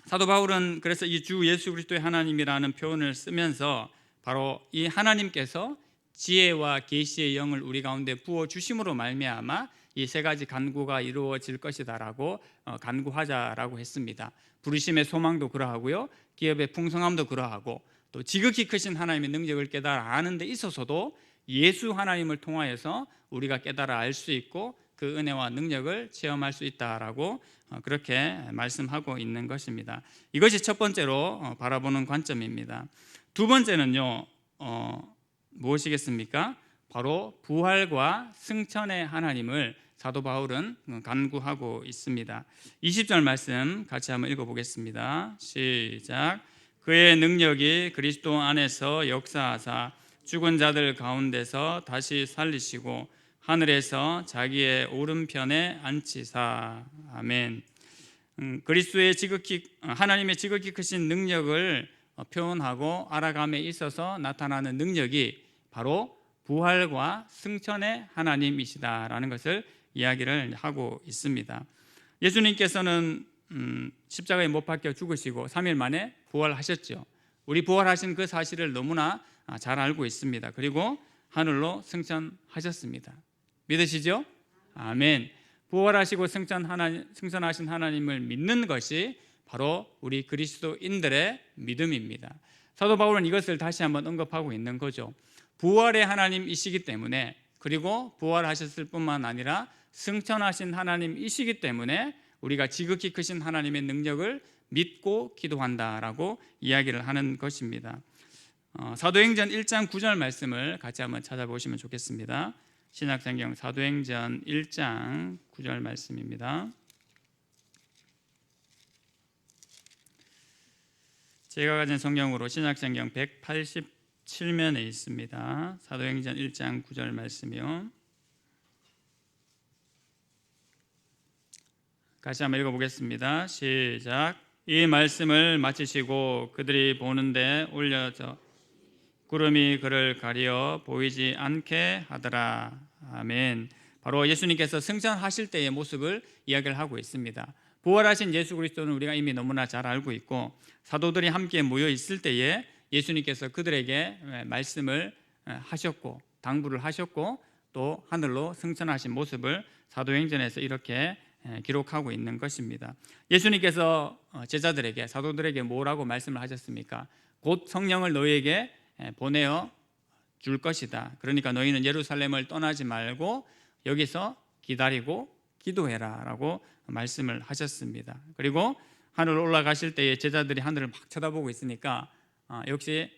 S3: 사도 바울은 그래서 이 주 예수 그리스도의 하나님이라는 표현을 쓰면서 바로 이 하나님께서 지혜와 계시의 영을 우리 가운데 부어 주심으로 말미암아 이 세 가지 간구가 이루어질 것이다라고 간구하자라고 했습니다. 부르심의 소망도 그러하고요, 기업의 풍성함도 그러하고, 또 지극히 크신 하나님의 능력을 깨달아 아는 데 있어서도 예수 하나님을 통하여서 우리가 깨달아 알 수 있고 그 은혜와 능력을 체험할 수 있다라고 그렇게 말씀하고 있는 것입니다. 이것이 첫 번째로 바라보는 관점입니다. 두 번째는요, 무엇이겠습니까? 바로 부활과 승천의 하나님을 사도 바울은 간구하고 있습니다. 20절 말씀 같이 한번 읽어보겠습니다. 시작. 그의 능력이 그리스도 안에서 역사하사 죽은 자들 가운데서 다시 살리시고 하늘에서 자기의 오른편에 앉히사. 아멘. 그리스도의 하나님의 지극히 크신 능력을 표현하고 알아감에 있어서 나타나는 능력이 바로 부활과 승천의 하나님이시다라는 것을 이야기를 하고 있습니다. 예수님께서는 십자가에 못 박혀 죽으시고 3일 만에 부활하셨죠. 우리 부활하신 그 사실을 너무나 잘 알고 있습니다. 그리고 하늘로 승천하셨습니다. 믿으시죠? 아멘. 부활하시고 승천하신 하나님을 믿는 것이 바로 우리 그리스도인들의 믿음입니다. 사도 바울은 이것을 다시 한번 언급하고 있는 거죠. 부활의 하나님이시기 때문에, 그리고 부활하셨을 뿐만 아니라 승천하신 하나님이시기 때문에 우리가 지극히 크신 하나님의 능력을 믿고 기도한다라고 이야기를 하는 것입니다. 사도행전 1장 9절 말씀을 같이 한번 찾아보시면 좋겠습니다. 신약성경 사도행전 1장 9절 말씀입니다. 제가 가진 성경으로 신약성경 187면에 있습니다. 사도행전 1장 9절 말씀이요. 같이 한번 읽어보겠습니다. 시작. 이 말씀을 마치시고 그들이 보는데 올려져 구름이 그를 가려 보이지 않게 하더라. 아멘. 바로 예수님께서 승천하실 때의 모습을 이야기를 하고 있습니다. 부활하신 예수 그리스도는 우리가 이미 너무나 잘 알고 있고, 사도들이 함께 모여 있을 때에 예수님께서 그들에게 말씀을 하셨고 당부를 하셨고 또 하늘로 승천하신 모습을 사도행전에서 이렇게 기록하고 있는 것입니다. 예수님께서 제자들에게, 사도들에게 뭐라고 말씀을 하셨습니까? 곧 성령을 너희에게 보내어 줄 것이다. 그러니까 너희는 예루살렘을 떠나지 말고 여기서 기다리고 기도해라 라고 말씀을 하셨습니다. 그리고 하늘로 올라가실 때에 제자들이 하늘을 막 쳐다보고 있으니까 역시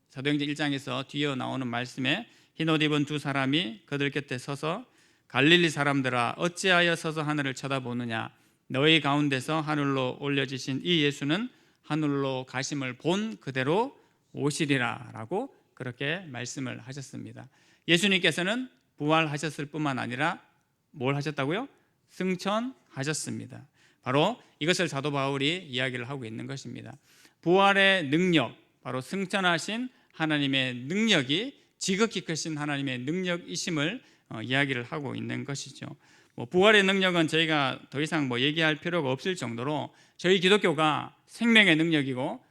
S3: 사도행전 1장에서 뒤에 나오는 말씀에 흰옷 입은 두 사람이 그들 곁에 서서 갈릴리 사람들아 어찌하여 서서 하늘을 쳐다보느냐, 너희 가운데서 하늘로 올려지신 이 예수는 하늘로 가심을 본 그대로 오시리라 라고 그렇게 말씀을 하셨습니다. 예수님께서는 부활하셨을 뿐만 아니라 뭘 하셨다고요? 승천하셨습니다. 바로 이것을 사도 바울이 이야기를 하고 있는 것입니다. 부활의 능력, 바로 승천하신 하나님의 능력이 지극히 크신 하나님의 능력이심을 이야기를 하고 있는 것이죠. 부활의 능력은 저희가 더 이상 얘기할 필요가 없을 정도로 저희 기독교가 생명의 능력이고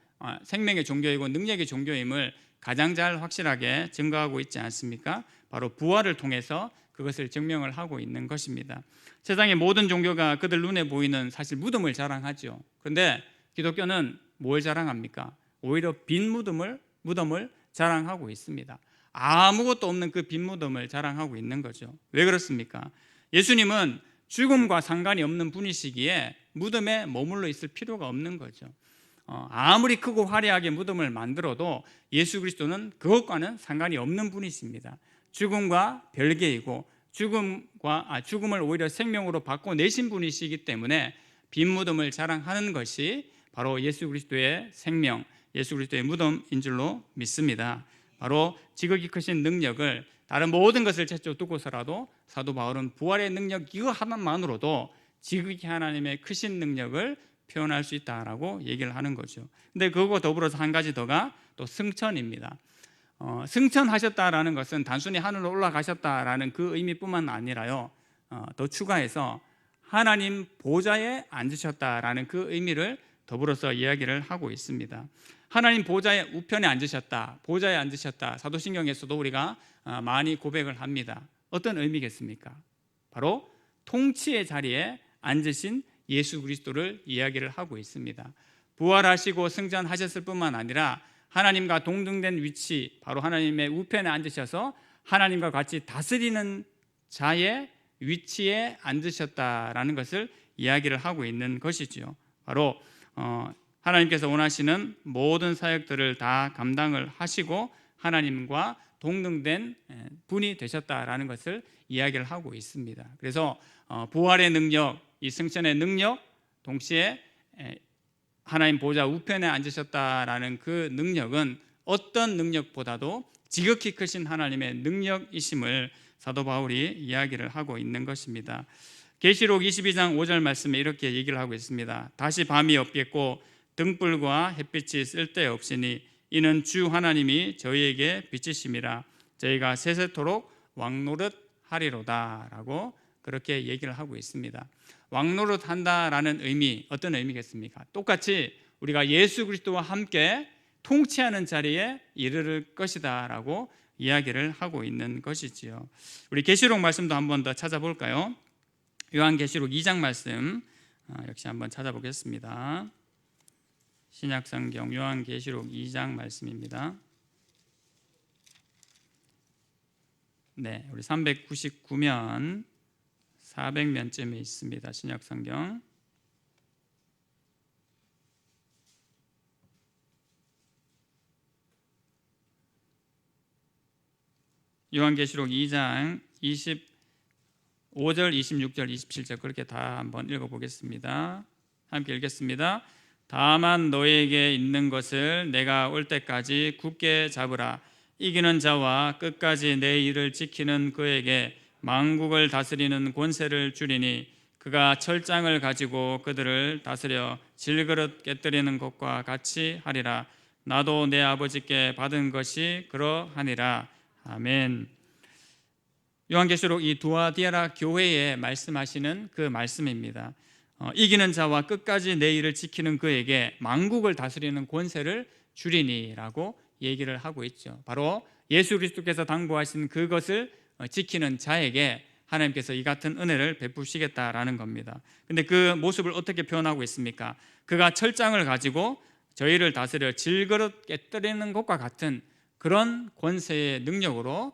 S3: 생명의 종교이고 능력의 종교임을 가장 잘 확실하게 증거하고 있지 않습니까? 바로 부활을 통해서 그것을 증명을 하고 있는 것입니다. 세상의 모든 종교가 그들 눈에 보이는 사실 무덤을 자랑하죠. 그런데 기독교는 뭘 자랑합니까? 오히려 빈 무덤을 자랑하고 있습니다. 아무것도 없는 그 빈 무덤을 자랑하고 있는 거죠. 왜 그렇습니까? 예수님은 죽음과 상관이 없는 분이시기에 무덤에 머물러 있을 필요가 없는 거죠. 아무리 크고 화려하게 무덤을 만들어도 예수 그리스도는 그것과는 상관이 없는 분이십니다. 죽음과 별개이고 죽음을 오히려 생명으로 바꿔내신 분이시기 때문에 빈 무덤을 자랑하는 것이 바로 예수 그리스도의 생명, 예수 그리스도의 무덤인 줄로 믿습니다. 바로 지극히 크신 능력을 다른 모든 것을 제쳐 두고서라도 사도 바울은 부활의 능력 이거 하나만으로도 지극히 하나님의 크신 능력을 표현할 수 있다라고 얘기를 하는 거죠. 근데 그거 더불어서 한 가지 더가 또 승천입니다. 승천하셨다라는 것은 단순히 하늘로 올라가셨다라는 그 의미뿐만 아니라요, 더 추가해서 하나님 보좌에 앉으셨다라는 그 의미를 더불어서 이야기를 하고 있습니다. 하나님 보좌의 우편에 앉으셨다, 보좌에 앉으셨다. 사도신경에서도 우리가 많이 고백을 합니다. 어떤 의미겠습니까? 바로 통치의 자리에 앉으신 예수 그리스도를 이야기를 하고 있습니다. 부활하시고 승천하셨을 뿐만 아니라 하나님과 동등된 위치, 바로 하나님의 우편에 앉으셔서 하나님과 같이 다스리는 자의 위치에 앉으셨다라는 것을 이야기를 하고 있는 것이죠. 바로 하나님께서 원하시는 모든 사역들을 다 감당을 하시고 하나님과 동등된 분이 되셨다라는 것을 이야기를 하고 있습니다. 그래서 부활의 능력, 이 승천의 능력, 동시에 하나님 보좌 우편에 앉으셨다라는 그 능력은 어떤 능력보다도 지극히 크신 하나님의 능력이심을 사도 바울이 이야기를 하고 있는 것입니다. 계시록 22장 5절 말씀에 이렇게 얘기를 하고 있습니다. 다시 밤이 없겠고 등불과 햇빛이 쓸데없으니 이는 주 하나님이 저희에게 비치심이라 저희가 세세토록 왕노릇하리로다 라고 그렇게 얘기를 하고 있습니다. 왕노릇한다라는 의미, 어떤 의미겠습니까? 똑같이 우리가 예수 그리스도와 함께 통치하는 자리에 이르를 것이다 라고 이야기를 하고 있는 것이지요. 우리 계시록 말씀도 한번 더 찾아볼까요? 요한계시록 2장 말씀 역시 한번 찾아보겠습니다. 신약성경 요한계시록 2장 말씀입니다. 네, 우리 399면 400면쯤에 있습니다. 신약성경. 요한계시록 2장 25절, 26절, 27절 그렇게 다 한번 읽어보겠습니다. 함께 읽겠습니다. 다만 너에게 있는 것을 내가 올 때까지 굳게 잡으라. 이기는 자와 끝까지 내 일을 지키는 그에게 만국을 다스리는 권세를 주리니 그가 철장을 가지고 그들을 다스려 질그릇 깨뜨리는 것과 같이 하리라. 나도 내 아버지께 받은 것이 그러하니라. 아멘. 요한계시록 이 두아디아라 교회에 말씀하시는 그 말씀입니다. 이기는 자와 끝까지 내 일을 지키는 그에게 만국을 다스리는 권세를 주리니라고 얘기를 하고 있죠. 바로 예수 그리스도께서 당부하신 그것을 지키는 자에게 하나님께서 이 같은 은혜를 베푸시겠다라는 겁니다. 근데 그 모습을 어떻게 표현하고 있습니까? 그가 철장을 가지고 저희를 다스려 질그릇 깨뜨리는 것과 같은 그런 권세의 능력으로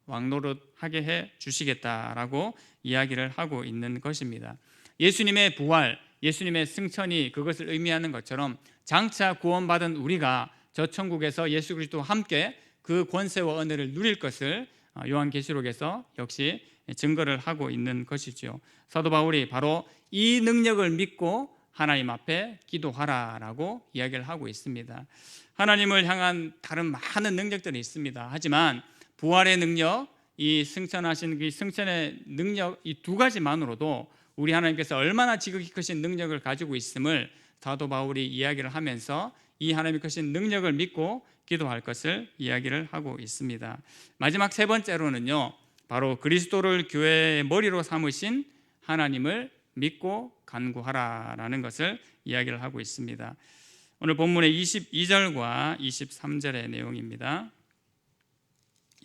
S3: 왕노릇하게 해 주시겠다라고 이야기를 하고 있는 것입니다. 예수님의 부활, 예수님의 승천이 그것을 의미하는 것처럼 장차 구원받은 우리가 저 천국에서 예수 그리스도와 함께 그 권세와 은혜를 누릴 것을 요한계시록에서 역시 증거를 하고 있는 것이죠. 사도 바울이 바로 이 능력을 믿고 하나님 앞에 기도하라라고 이야기를 하고 있습니다. 하나님을 향한 다른 많은 능력들이 있습니다. 하지만 부활의 능력, 이 승천하신 그 승천의 능력, 이 두 가지만으로도 우리 하나님께서 얼마나 지극히 크신 능력을 가지고 있음을 사도 바울이 이야기를 하면서 이 하나님의 크신 능력을 믿고 기도할 것을 이야기를 하고 있습니다. 마지막 세 번째로는요, 바로 그리스도를 교회의 머리로 삼으신 하나님을 믿고 간구하라라는 것을 이야기를 하고 있습니다. 오늘 본문의 22절과 23절의 내용입니다.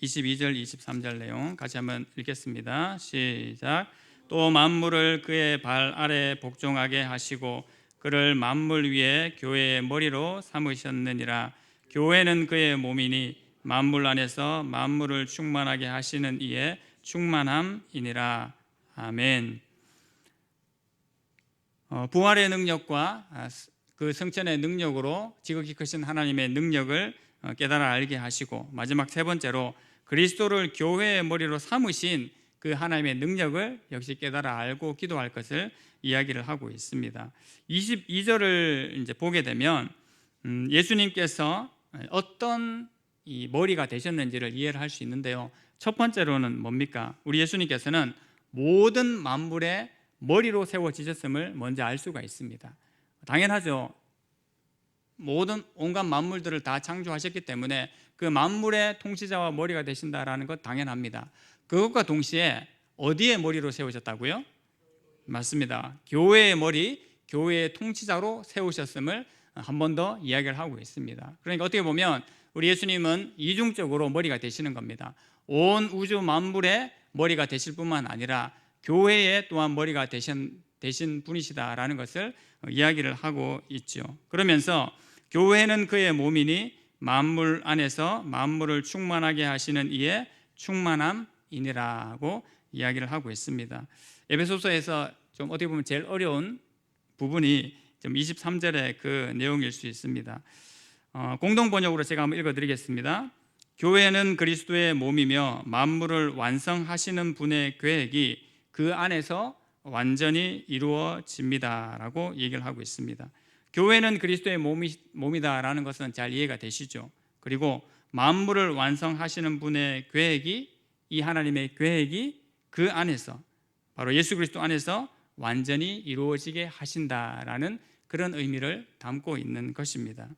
S3: 22절, 23절 내용 같이 한번 읽겠습니다. 시작. 또 만물을 그의 발 아래 복종하게 하시고 그를 만물 위에 교회의 머리로 삼으셨느니라. 교회는 그의 몸이니 만물 안에서 만물을 충만하게 하시는 이의 충만함이니라. 아멘. 부활의 능력과 그 승천의 능력으로 지극히 크신 하나님의 능력을 깨달아 알게 하시고, 마지막 세 번째로 그리스도를 교회의 머리로 삼으신 그 하나님의 능력을 역시 깨달아 알고 기도할 것을 이야기를 하고 있습니다. 22절을 이제 보게 되면 예수님께서 어떤 이 머리가 되셨는지를 이해를 할 수 있는데요. 첫 번째로는 뭡니까? 우리 예수님께서는 모든 만물의 머리로 세워지셨음을 먼저 알 수가 있습니다. 당연하죠. 모든 온갖 만물들을 다 창조하셨기 때문에 그 만물의 통치자와 머리가 되신다라는 것 당연합니다. 그것과 동시에 어디에 머리로 세우셨다고요? 맞습니다. 교회의 머리, 교회의 통치자로 세우셨음을 한 번 더 이야기를 하고 있습니다. 그러니까 어떻게 보면 우리 예수님은 이중적으로 머리가 되시는 겁니다. 온 우주 만물의 머리가 되실 뿐만 아니라 교회의 또한 머리가 되신 분이시다라는 것을 이야기를 하고 있죠. 그러면서 교회는 그의 몸이니 만물 안에서 만물을 충만하게 하시는 이의 충만함이니라고 이야기를 하고 있습니다. 에베소서에서 좀 어떻게 보면 제일 어려운 부분이 좀 23절의 그 내용일 수 있습니다. 공동 번역으로 제가 한번 읽어드리겠습니다. 교회는 그리스도의 몸이며 만물을 완성하시는 분의 계획이 그 안에서 완전히 이루어집니다라고 얘기를 하고 있습니다. 교회는 그리스도의 몸이다라는 것은 잘 이해가 되시죠. 그리고 만물을 완성하시는 분의 계획이, 이 하나님의 계획이 그 안에서, 바로 예수 그리스도 안에서 완전히 이루어지게 하신다라는 그런 의미를 담고 있는 것입니다.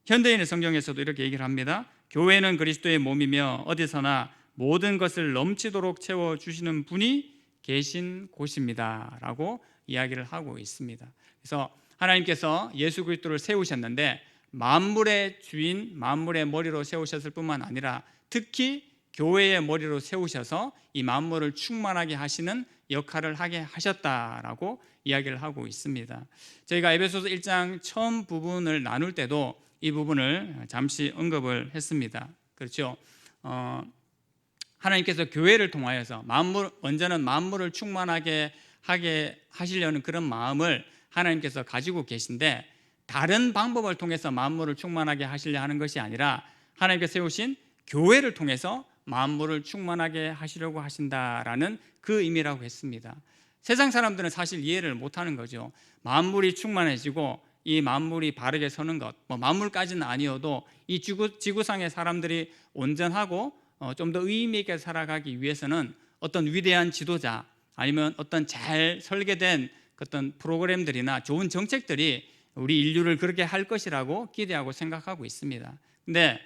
S3: 현대인의 성경에서도 이렇게 얘기를 합니다. 교회는 그리스도의 몸이며 어디서나 모든 것을 넘치도록 채워주시는 분이 계신 곳입니다 라고 이야기를 하고 있습니다. 그래서 하나님께서 예수 그리스도를 세우셨는데 만물의 주인, 만물의 머리로 세우셨을 뿐만 아니라 특히 교회의 머리로 세우셔서 이 만물을 충만하게 하시는 역할을 하게 하셨다라고 이야기를 하고 있습니다. 저희가 에베소서 1장 처음 부분을 나눌 때도 이 부분을 잠시 언급을 했습니다. 그렇죠? 하나님께서 교회를 통하여서 먼저는 만물을 충만하게 하게 하시려는 그런 마음을 하나님께서 가지고 계신데, 다른 방법을 통해서 만물을 충만하게 하시려 하는 것이 아니라 하나님께서 세우신 교회를 통해서 만물을 충만하게 하시려고 하신다라는 그 의미라고 했습니다. 세상 사람들은 사실 이해를 못하는 거죠. 만물이 충만해지고 이 만물이 바르게 서는 것, 뭐 만물까지는 아니어도 이 지구상의 사람들이 온전하고 좀 더 의미 있게 살아가기 위해서는 어떤 위대한 지도자 아니면 어떤 잘 설계된 어떤 프로그램들이나 좋은 정책들이 우리 인류를 그렇게 할 것이라고 기대하고 생각하고 있습니다. 근데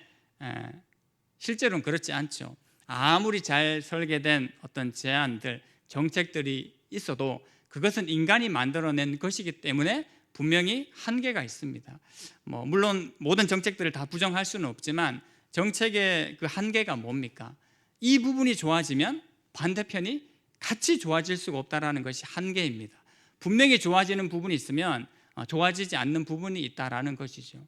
S3: 실제로는 그렇지 않죠. 아무리 잘 설계된 어떤 제안들, 정책들이 있어도 그것은 인간이 만들어낸 것이기 때문에 분명히 한계가 있습니다. 물론 모든 정책들을 다 부정할 수는 없지만 정책의 그 한계가 뭡니까? 이 부분이 좋아지면 반대편이 같이 좋아질 수가 없다는 것이 한계입니다. 분명히 좋아지는 부분이 있으면 좋아지지 않는 부분이 있다는 것이죠.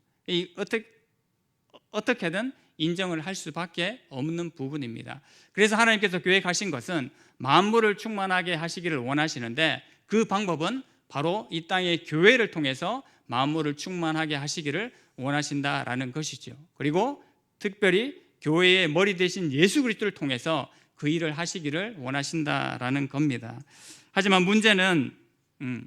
S3: 어떻게든 인정을 할 수밖에 없는 부분입니다. 그래서 하나님께서 계획하신 것은 만물을 충만하게 하시기를 원하시는데 그 방법은 바로 이 땅의 교회를 통해서 만물을 충만하게 하시기를 원하신다라는 것이죠. 그리고 특별히 교회의 머리 되신 예수 그리스도를 통해서 그 일을 하시기를 원하신다라는 겁니다. 하지만 문제는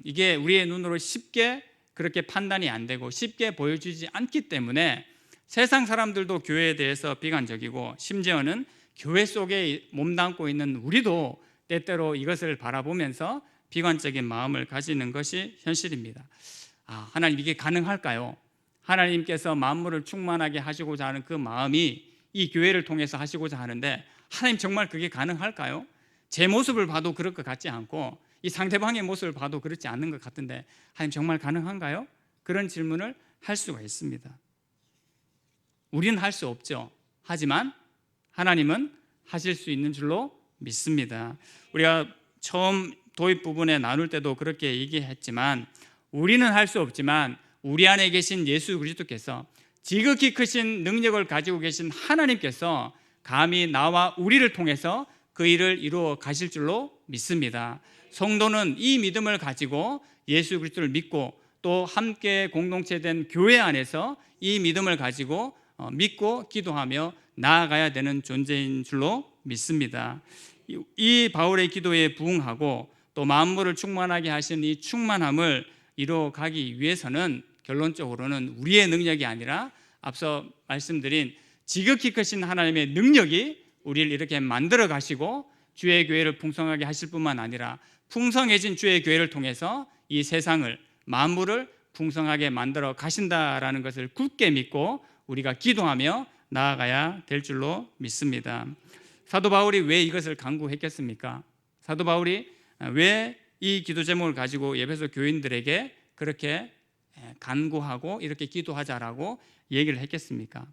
S3: 이게 우리의 눈으로 쉽게 그렇게 판단이 안 되고 쉽게 보여주지 않기 때문에 세상 사람들도 교회에 대해서 비관적이고 심지어는 교회 속에 몸담고 있는 우리도 때때로 이것을 바라보면서 비관적인 마음을 가지는 것이 현실입니다. 하나님 이게 가능할까요? 하나님께서 만물을 충만하게 하시고자 하는 그 마음이 이 교회를 통해서 하시고자 하는데 하나님 정말 그게 가능할까요? 제 모습을 봐도 그럴 것 같지 않고 이 상대방의 모습을 봐도 그렇지 않는 것 같은데 하나님 정말 가능한가요? 그런 질문을 할 수가 있습니다. 우리는 할 수 없죠. 하지만 하나님은 하실 수 있는 줄로 믿습니다. 우리가 처음 도입 부분에 나눌 때도 그렇게 얘기했지만 우리는 할 수 없지만 우리 안에 계신 예수 그리스도께서 지극히 크신 능력을 가지고 계신 하나님께서 감히 나와 우리를 통해서 그 일을 이루어 가실 줄로 믿습니다. 성도는 이 믿음을 가지고 예수 그리스도를 믿고 또 함께 공동체된 교회 안에서 이 믿음을 가지고 믿고 기도하며 나아가야 되는 존재인 줄로 믿습니다. 이 바울의 기도에 부응하고 또 만물을 충만하게 하신 이 충만함을 이루어가기 위해서는 결론적으로는 우리의 능력이 아니라 앞서 말씀드린 지극히 크신 하나님의 능력이 우리를 이렇게 만들어 가시고 주의 교회를 풍성하게 하실 뿐만 아니라 풍성해진 주의 교회를 통해서 이 세상을 만물을 풍성하게 만들어 가신다라는 것을 굳게 믿고 우리가 기도하며 나아가야 될 줄로 믿습니다. 사도 바울이 왜 이것을 간구했겠습니까? 사도 바울이 왜 이 기도 제목을 가지고 에베소 교인들에게 그렇게 간구하고 이렇게 기도하자라고 얘기를 했겠습니까?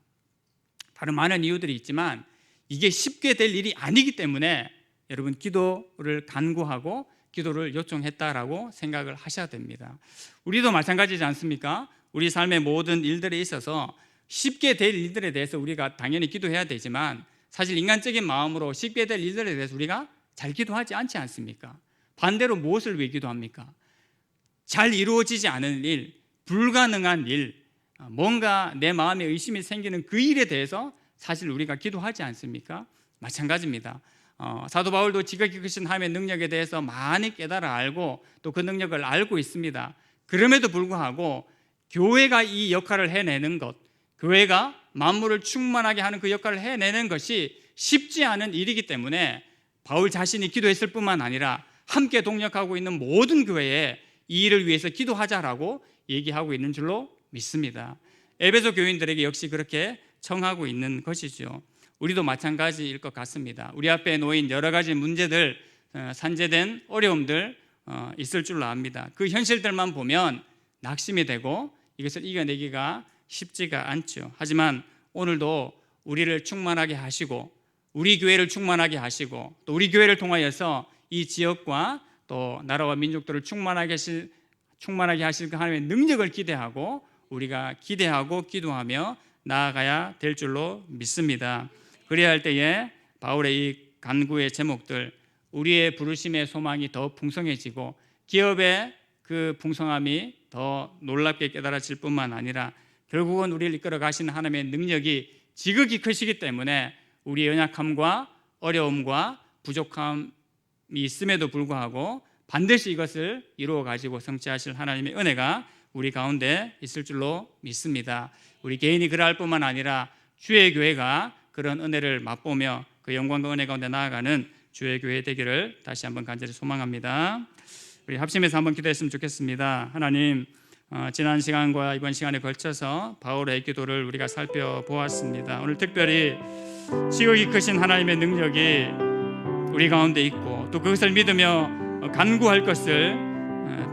S3: 다른 많은 이유들이 있지만 이게 쉽게 될 일이 아니기 때문에 여러분 기도를 간구하고 기도를 요청했다라고 생각을 하셔야 됩니다. 우리도 마찬가지지 않습니까? 우리 삶의 모든 일들에 있어서 쉽게 될 일들에 대해서 우리가 당연히 기도해야 되지만 사실 인간적인 마음으로 쉽게 될 일들에 대해서 우리가 잘 기도하지 않지 않습니까? 반대로 무엇을 위해 기도합니까? 잘 이루어지지 않은 일, 불가능한 일, 뭔가 내 마음에 의심이 생기는 그 일에 대해서 사실 우리가 기도하지 않습니까? 마찬가지입니다. 사도 바울도 지극히 크신 하나님의 능력에 대해서 많이 깨달아 알고 또 그 능력을 알고 있습니다. 그럼에도 불구하고 교회가 이 역할을 해내는 것, 교회가 만물을 충만하게 하는 그 역할을 해내는 것이 쉽지 않은 일이기 때문에 바울 자신이 기도했을 뿐만 아니라 함께 동력하고 있는 모든 교회에 이 일을 위해서 기도하자라고 얘기하고 있는 줄로 믿습니다. 에베소 교인들에게 역시 그렇게 청하고 있는 것이죠. 우리도 마찬가지일 것 같습니다. 우리 앞에 놓인 여러 가지 문제들, 산재된 어려움들 있을 줄로 압니다. 그 현실들만 보면 낙심이 되고 이것을 이겨내기가 쉽지가 않죠. 하지만 오늘도 우리를 충만하게 하시고 우리 교회를 충만하게 하시고 또 우리 교회를 통하여서 이 지역과 또 나라와 민족들을 충만하게 하실 그 하나님의 능력을 기대하고 우리가 기대하고 기도하며 나아가야 될 줄로 믿습니다. 그래야 할 때에 바울의 이 간구의 제목들, 우리의 부르심의 소망이 더 풍성해지고 기업의 그 풍성함이 더 놀랍게 깨달아질 뿐만 아니라 결국은 우리를 이끌어 가시는 하나님의 능력이 지극히 크시기 때문에 우리의 연약함과 어려움과 부족함이 있음에도 불구하고 반드시 이것을 이루어 가지고 성취하실 하나님의 은혜가 우리 가운데 있을 줄로 믿습니다. 우리 개인이 그러할 뿐만 아니라 주의 교회가 그런 은혜를 맛보며 그 영광과 은혜 가운데 나아가는 주의 교회 되기를 다시 한번 간절히 소망합니다. 우리 합심해서 한번 기도했으면 좋겠습니다. 하나님, 지난 시간과 이번 시간에 걸쳐서 바울의 기도를 우리가 살펴보았습니다. 오늘 특별히 지극히 크신 하나님의 능력이 우리 가운데 있고 또 그것을 믿으며 간구할 것을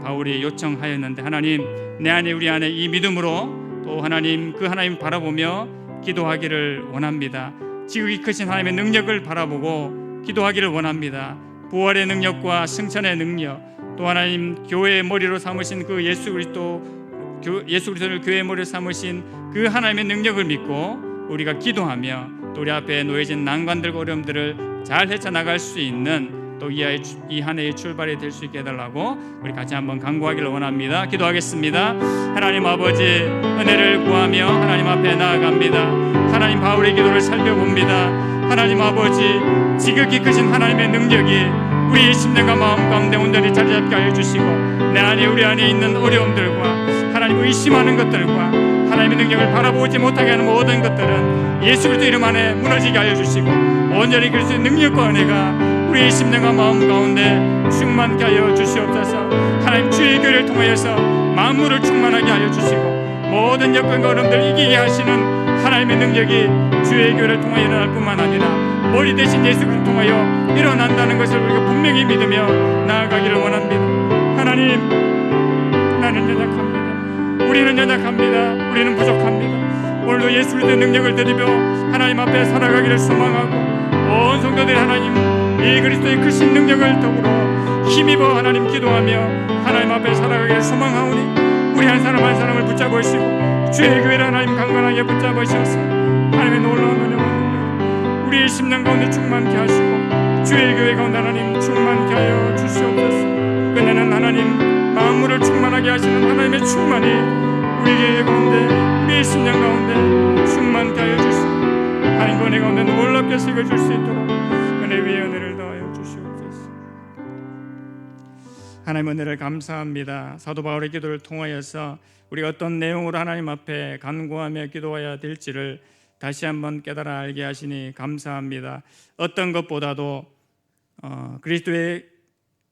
S3: 바울이 요청하였는데, 하나님, 내 안에 우리 안에 이 믿음으로 또 하나님 그 하나님 바라보며 기도하기를 원합니다. 지극히 크신 하나님의 능력을 바라보고 기도하기를 원합니다. 부활의 능력과 승천의 능력, 또 하나님 교회의 머리로 삼으신 그 예수 그리스도를 교회의 머리로 삼으신 그 하나님의 능력을 믿고 우리가 기도하며 또 우리 앞에 놓여진 난관들과 어려움들을 잘 헤쳐나갈 수 있는 또 이 한 해의 출발이 될 수 있게 해달라고 우리 같이 한번 간구하기를 원합니다. 기도하겠습니다. 하나님 아버지, 은혜를 구하며 하나님 앞에 나아갑니다. 하나님, 바울의 기도를 살펴봅니다. 하나님 아버지, 지극히 크신 하나님의 능력이 우리의 심령과 마음 가운데 온전히 자리 잡게 하여 주시고, 내 안에 우리 안에 있는 어려움들과 하나님 의심하는 것들과 하나님의 능력을 바라보지 못하게 하는 모든 것들은 예수 그리스도 이름 안에 무너지게 하여 주시고, 온전히 그리스도의 능력과 은혜가 우리의 심령과 마음 가운데 충만케 하여 주시옵소서. 하나님, 주의 교회를 통하여서 만물을 충만하게 하여 주시고 모든 여건과 어려움들을 이기게 하시는 하나님의 능력이 주의 교회를 통하여 일어날 뿐만 아니라 머리 대신 예수 그리스도를 통하여 일어난다는 것을 우리가 분명히 믿으며 나아가기를 원합니다. 하나님, 나는 연약합니다. 우리는 연약합니다. 우리는 부족합니다. 오늘도 예수 그리스도의 능력을 드리며 하나님 앞에 살아가기를 소망하고, 온 성도들이 하나님 이 그리스도의 크신 능력을 더불어 힘입어 하나님 기도하며 하나님 앞에 살아가기를 소망하오니, 우리 한 사람 한 사람을 붙잡으시고 주의 교회를 하나님 강건하게 붙잡으셔서 하나님의 놀라운 은혜와 능력 우리의 심령 가운데 충만케 하시고 주의 교회 가운데 하나님 충만케 하여 주시옵소서. 끝내는 하나님, 만물을 충만하게 하시는 하나님의 충만이 우리 교회 가운데, 우리의 심령 가운데 충만케 하여 주시고 하나님 은혜 가운데 놀랍게 새겨줄 수 있도록 은혜 위에 은혜를 더하여 주시옵소서. 하나님, 은혜를 감사합니다. 사도 바울의 기도를 통하여서 우리가 어떤 내용으로 하나님 앞에 간구하며 기도해야 될지를 다시 한번 깨달아 알게 하시니 감사합니다. 어떤 것보다도 그리스도의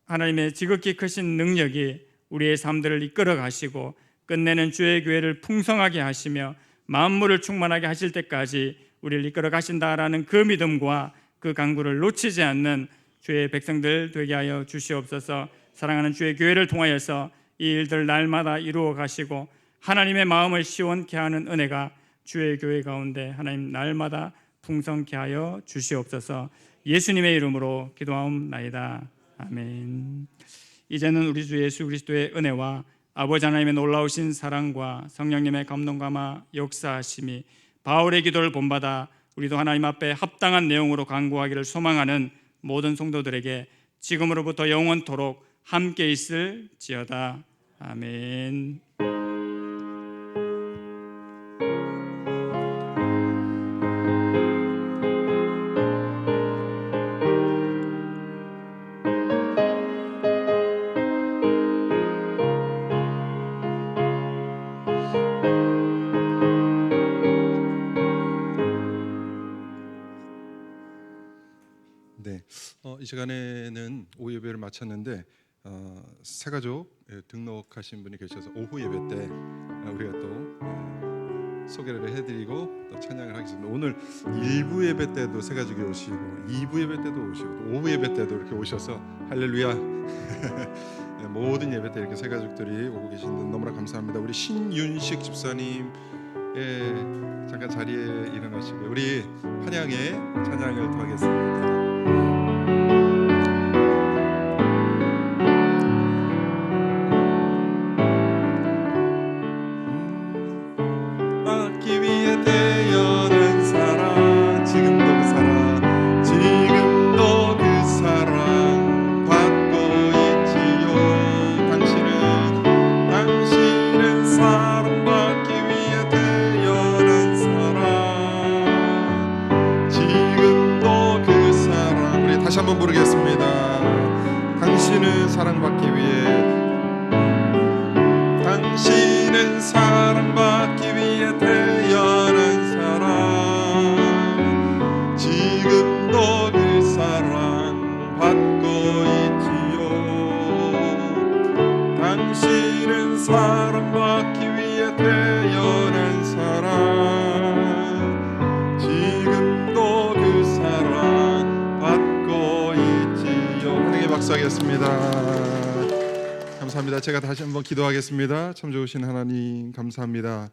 S3: 하나님의 지극히 크신 능력이 우리의 삶들을 이끌어 가시고 끝내는 주의 교회를 풍성하게 하시며 만물을 충만하게 하실 때까지 우리를 이끌어 가신다라는 그 믿음과 그 간구를 놓치지 않는 주의 백성들 되게 하여 주시옵소서. 사랑하는 주의 교회를 통하여서 이 일들 날마다 이루어 가시고 하나님의 마음을 시원케 하는 은혜가 주의 교회 가운데 하나님 날마다 풍성케 하여 주시옵소서. 예수님의 이름으로 기도하옵나이다. 아멘. 이제는 우리 주 예수 그리스도의 은혜와 아버지 하나님의 놀라우신 사랑과 성령님의 감동감화 역사하심이 바울의 기도를 본받아 우리도 하나님 앞에 합당한 내용으로 간구하기를 소망하는 모든 성도들에게 지금으로부터 영원토록 함께 있을지어다. 아멘.
S1: 네, 이 시간에는 오후 예배를 마쳤는데 새가족 등록하신 분이 계셔서 오후 예배 때 우리가 또 소개를 해드리고 또 찬양을 하겠습니다. 오늘 1부 예배 때도 새가족이 오시고 2부 예배 때도 오시고 또 오후 예배 때도 이렇게 오셔서 할렐루야 모든 예배 때 이렇게 새가족들이 오고 계신데 너무나 감사합니다. 우리 신윤식 집사님 잠깐 자리에 일어나시고요. 우리 환영의 찬양을 더하겠습니다. 받기 위해 태어난 사랑, 지금도 그 사랑, 지금도 그 사랑 받고 있지요. 당신은 사랑받기 위해 태어난 사람, 지금 한번 부르겠습니다. 당신은 사랑받기 위해 당신은 사랑받기 위해 태어난 사람 지금도 그 사랑 받고 있지요. 당신은 사랑받기 위해 태어난 사람 지금도 그 사랑 받고 있지요. 하나님께 박수하겠습니다. 감사합니다. 제가 다시 한번 기도하겠습니다. 참 좋으신 하나님 감사합니다.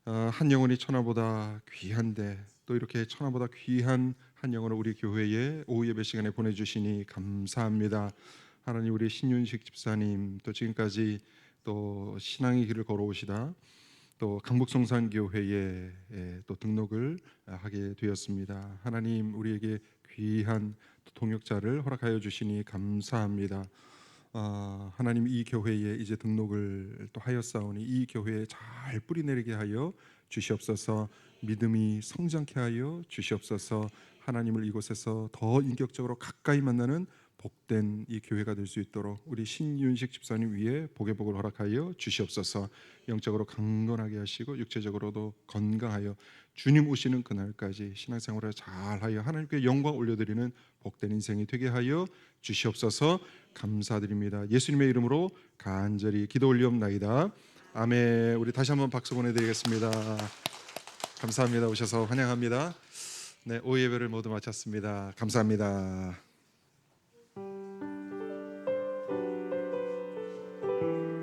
S1: 한 영혼이 천하보다 귀한데 또 이렇게 천하보다 귀한 한 영혼을 우리 교회에 오후 예배 시간에 보내주시니 감사합니다. 하나님 우리 신윤식 집사님 또 지금까지 또 신앙의 길을 걸어오시다 또 강북성산교회에 또 등록을 하게 되었습니다. 하나님 우리에게 귀한 동역자를 허락하여 주시니 감사합니다. 하나님 이 교회에 이제 등록을 또 하였사오니 이 교회에 잘 뿌리내리게 하여 주시옵소서. 믿음이 성장케 하여 주시옵소서. 하나님을 이곳에서 더 인격적으로 가까이 만나는 복된 이 교회가 될 수 있도록 우리 신윤식 집사님 위에 복의 복을 허락하여 주시옵소서. 영적으로 강건하게 하시고 육체적으로도 건강하여 주님 오시는 그날까지 신앙생활을 잘하여 하나님께 영광 올려드리는 복된 인생이 되게 하여 주시옵소서. 감사드립니다. 예수님의 이름으로 간절히 기도 올리옵나이다. 아멘. 우리 다시 한번 박수 보내드리겠습니다. 감사합니다. 오셔서 환영합니다. 네, 오후 예배를 모두 마쳤습니다. 감사합니다.